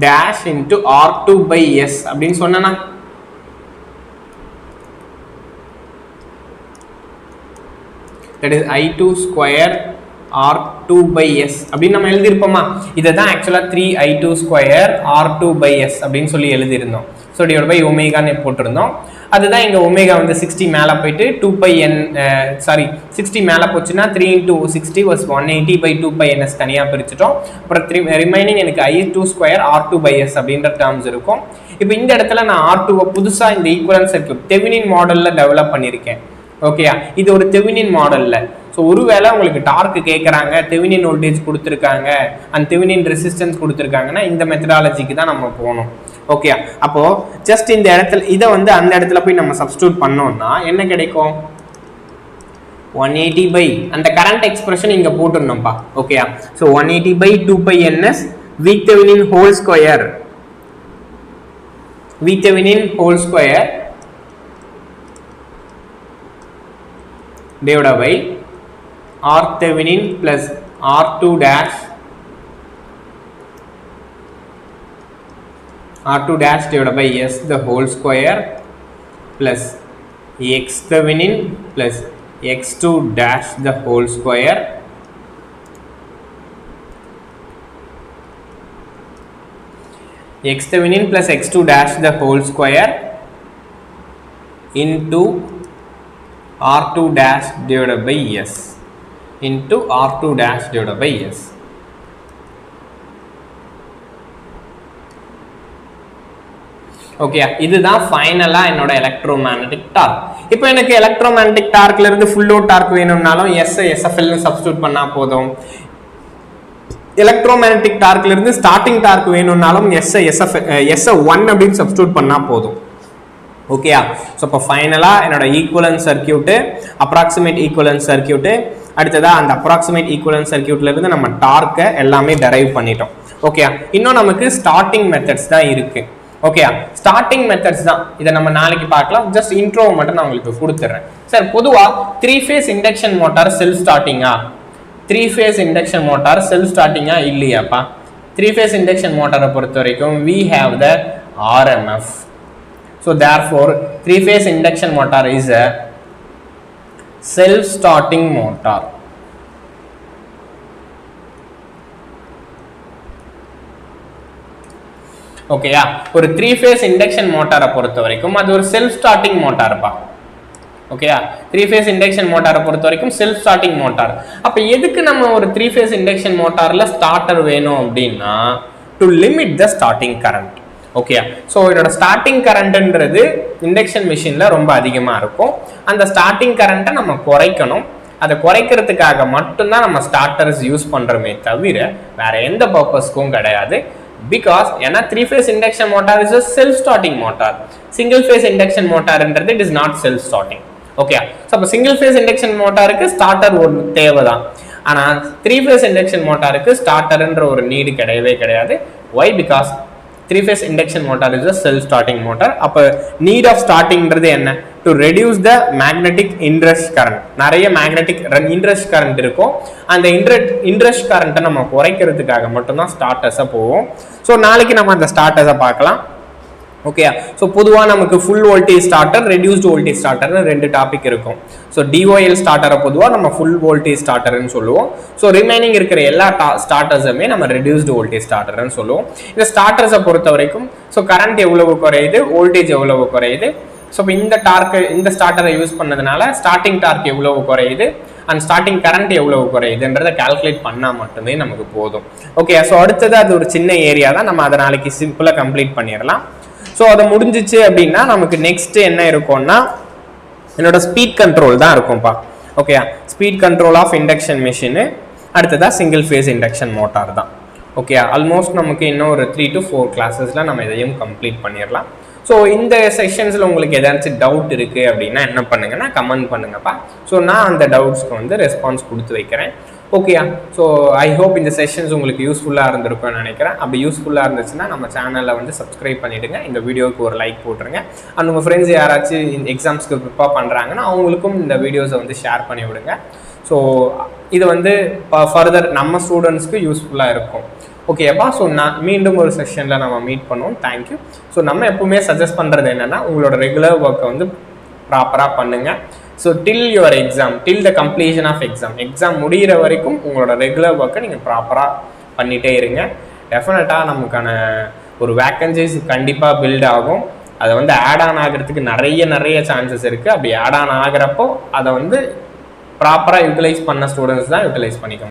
dash into R2 by S அப்படின்னு சொன்னா. that is I2 square R2 by S அப்படின்னு நம்ம எழுதியிருப்போமா. இதை தான் ஆக்சுவலாக 3I2 square R2 by S அப்படின்னு சொல்லி எழுதியிருந்தோம். ஸோ டிவைட் பை ஒமேகான்னு போட்டிருந்தோம். அதுதான் இங்கே ஒமேகா வந்து 60 மேலே போயிட்டு 2 pi n 60 மேலே போச்சுன்னா 3 into 60 was 180 by 2 pi ns தனியாக பிரிச்சுட்டோம். அப்புறம் ரிமைனிங் எனக்கு I2 square R2 by S அப்படின்ற டேர்ம்ஸ் இருக்கும். இப்போ இந்த இடத்துல நான் R2வை புதுசாக இந்த ஈக்குவலன்ட் சர்க்கியூட் தெவினின் மாடலில் டெவலப் பண்ணியிருக்கேன். ஓகேயா, இது ஒரு தெவினின் மாடலில். ஸோ ஒருவேளை உங்களுக்கு டார்க் கேட்குறாங்க, தெவினின் வோல்டேஜ் கொடுத்துருக்காங்க அண்ட் தெவினின் ரெசிஸ்டன்ஸ் கொடுத்துருக்காங்கன்னா இந்த மெத்தடாலஜிக்கு தான் நம்ம போகணும். ஓகே, அப்போ ஜஸ்ட் இந்த இடத்துல இதை வந்து அந்த இடத்துல போய் நம்ம சப்ஸ்டியூட் பண்ணோம்னா என்ன கிடைக்கும், 180 by அந்த கரண்ட் எக்ஸ்பிரஷன் இங்கே போட்டுருந்தோம்ப்பா. ஓகேயா, so 180 by 2 pi ns VThevenin whole square divided by R Thevenin plus R2 dash divided by S the whole square plus X Thevenin plus X2 dash the whole square X Thevenin plus X2 dash the whole square into R2 dash divided by S into R2 dash divided by S. Okay, இதுதான் ஃபைனலா என்னோட electromagnetic dark. இப்போ எனக்கு electromagnetic டார்க்ல இருந்து full load torque வேணும்னாலும் SFL னு substitute பண்ணா போதும். எலக்ட்ரோமேக்னெட்டிக் டார்க்ல இருந்து ஸ்டார்டிங் டார்க் வேணும்னாலும் S1 அப்படின்னு சப்ஸ்டிட்யூட் பண்ணா போதும். ஓகேயா? ஸோ இப்போ ஃபைனலாக என்னோட equivalent circuit, approximate equivalent circuit, அடுத்ததாக அந்த அப்ராக்சிமேட் ஈக்குவலன்ட் சர்க்கியூட்லேருந்து நம்ம டார்க்கை எல்லாமே டெரைவ் பண்ணிட்டோம். ஓகேயா? இன்னும் நமக்கு ஸ்டார்டிங் மெத்தட்ஸ் தான் இருக்குது. ஓகேயா? ஸ்டார்டிங் மெத்தட்ஸ் தான், இதை நம்ம நாளைக்கு பார்க்கலாம். ஜஸ்ட் இன்ட்ரோ மட்டும் நான் உங்களுக்கு கொடுத்துட்றேன். சார் பொதுவாக 3 ஃபேஸ் இண்டக்ஷன் மோட்டார் செல்ஃப் ஸ்டார்டிங்கா? 3 ஃபேஸ் இண்டக்ஷன் மோட்டார் செல்ஃப் ஸ்டார்டிங்கா இல்லையாப்பா? 3 ஃபேஸ் இண்டக்ஷன் மோட்டாரை பொறுத்த வரைக்கும் we have the RMF. So therefore 3 phase induction motor is a self starting motor. ஓகேயா? ஒரு 3 phase induction மோட்டாரை பொறுத்த வரைக்கும் அது ஒரு செல்ஃப் ஸ்டார்டிங் மோட்டார்ப்பா. ஓகேயா? 3 phase induction மோட்டாரை பொறுத்த வரைக்கும் செல்ஃப் ஸ்டார்டிங் மோட்டார். அப்போ எதுக்கு நம்ம ஒரு 3 phase induction மோட்டார்ல ஸ்டார்டர் வேணும் அப்படின்னா to limit the starting current. Okay, so இதோட ஸ்டார்டிங் கரண்ட்ன்றது இண்டக்ஷன் மிஷினில் ரொம்ப அதிகமாக இருக்கும். அந்த ஸ்டார்டிங் கரண்ட்டை நம்ம குறைக்கணும். அதை குறைக்கிறதுக்காக மட்டும்தான் நம்ம ஸ்டார்டர்ஸ் யூஸ் பண்ணுறோமே தவிர வேற எந்த பர்பஸ்க்கும் கிடையாது. பிகாஸ் ஏன்னா 3 phase induction motor is a self starting motor. Single phase induction மோட்டார்ன்றது it is not self starting. Okay, so அப்போ சிங்கிள் ஃபேஸ் இண்டக்ஷன் மோட்டாருக்கு ஸ்டார்டர் ஒரு தேவை தான். ஆனால் 3 phase இண்டக்ஷன் மோட்டாருக்கு ஸ்டார்டர்ன்ற ஒரு நீடு கிடையவே கிடையாது. Y? Because 3 phase induction motor is a self starting motor. அப்போ need of startingன்றது என்ன? to reduce the magnetic inrush current. நிறைய magnetic inrush current இருக்கும். அந்த inrush current நம்ம குறைக்கிறதுக்காக மட்டும்தான் ஸ்டார்டர்ஸை போவோம். ஸோ நாளைக்கு நம்ம அந்த ஸ்டார்டர்ஸை பார்க்கலாம். ஓகே, ஸோ பொதுவாக நமக்கு full voltage starter, reduced voltage ஸ்டார்டர்னு 2 டாபிக் இருக்கும். ஸோ டிஓஎல் ஸ்டார்டரை பொதுவாக நம்ம ஃபுல் வோல்டேஜ் ஸ்டார்டர்னு சொல்லுவோம். ஸோ ரிமைனிங் இருக்கிற எல்லா ஸ்டார்டர்ஸுமே நம்ம ரெடியூஸ்டு வோல்டேஜ் ஸ்டார்டர்னு சொல்லுவோம். இந்த ஸ்டார்டர்ஸை பொறுத்த வரைக்கும் ஸோ கரண்ட் எவ்வளவு குறையுது, வோல்டேஜ் எவ்வளவு குறையுது, ஸோ இப்போ இந்த ஸ்டார்டரை யூஸ் பண்ணதுனால ஸ்டார்டிங் டார்க் எவ்வளவு குறையுது அண்ட் ஸ்டார்டிங் கரண்ட் எவ்வளவு குறையுதுன்றதை கால்குலேட் பண்ணால் மட்டுமே நமக்கு போதும். ஓகே, ஸோ அடுத்தது அது ஒரு சின்ன ஏரியா தான், நம்ம அதை நாளைக்கு சிம்பிளாக கம்ப்ளீட் பண்ணிடலாம். ஸோ அதை முடிஞ்சிச்சு அப்படின்னா நமக்கு நெக்ஸ்ட் என்ன இருக்கும்னா என்னோட ஸ்பீட் கண்ட்ரோல் தான் இருக்கும்ப்பா. Okay, speed control of induction machine, அடுத்ததாக சிங்கிள் ஃபேஸ் இண்டக்ஷன் மோட்டார் தான். ஓகே, ஆல்மோஸ்ட் நமக்கு இன்னும் ஒரு 3 to 4 கிளாஸஸில் நம்ம இதையும் கம்ப்ளீட் பண்ணிடலாம். ஸோ இந்த செஷன்ஸில் உங்களுக்கு ஏதாச்சும் டவுட் இருக்குது அப்படின்னா என்ன பண்ணுங்கன்னா கமெண்ட் பண்ணுங்கப்பா. ஸோ நான் அந்த டவுட்ஸ்க்கு ரெஸ்பான்ஸ் கொடுத்து வைக்கிறேன். ஓகேயா? ஸோ ஐ ஹோப் இந்த செஷன்ஸ் உங்களுக்கு யூஸ்ஃபுல்லாக இருந்திருக்கும்னு நினைக்கிறேன். அப்படி யூஸ்ஃபுல்லாக இருந்துச்சுன்னா நம்ம சேனலில் சப்ஸ்கிரைப் பண்ணிவிடுங்க, இந்த வீடியோவுக்கு ஒரு லைக் போட்டுருங்க. அண்ட் உங்கள் ஃப்ரெண்ட்ஸ் யாராச்சும் இந்த எக்ஸாம்ஸ்க்கு ப்ரிப்பேர் பண்ணுறாங்கன்னா அவங்களுக்கும் இந்த வீடியோஸை ஷேர் பண்ணி விடுங்க. ஸோ இது ஃபர்தர் நம்ம ஸ்டூடெண்ட்ஸ்க்கு யூஸ்ஃபுல்லாக இருக்கும். ஓகேப்பா? ஸோ நான் மீண்டும் ஒரு செஷனில் நம்ம மீட் பண்ணுவோம். தேங்க்யூ. ஸோ நம்ம எப்பவுமே சஜஸ்ட் பண்ணுறது என்னென்னா உங்களோட ரெகுலர் ஒர்க்கை ப்ராப்பராக பண்ணுங்கள். So till your exam, till the completion of exam முடிகிற வரைக்கும் உங்களோட ரெகுலர் ஒர்க்கை நீங்கள் ப்ராப்பராக பண்ணிகிட்டே இருங்க. டெஃபினட்டாக நமக்கான ஒரு வேக்கன்சிஸ் கண்டிப்பாக பில்ட் ஆகும். அதை ஆட் ஆன் ஆகிறதுக்கு நிறைய சான்சஸ் இருக்குது. அப்படி ஆட் ஆன் ஆகிறப்போ அதை ப்ராப்பராக யூட்டிலைஸ் பண்ண ஸ்டூடெண்ட்ஸ் தான் யூட்டிலைஸ் பண்ணிக்கணும்.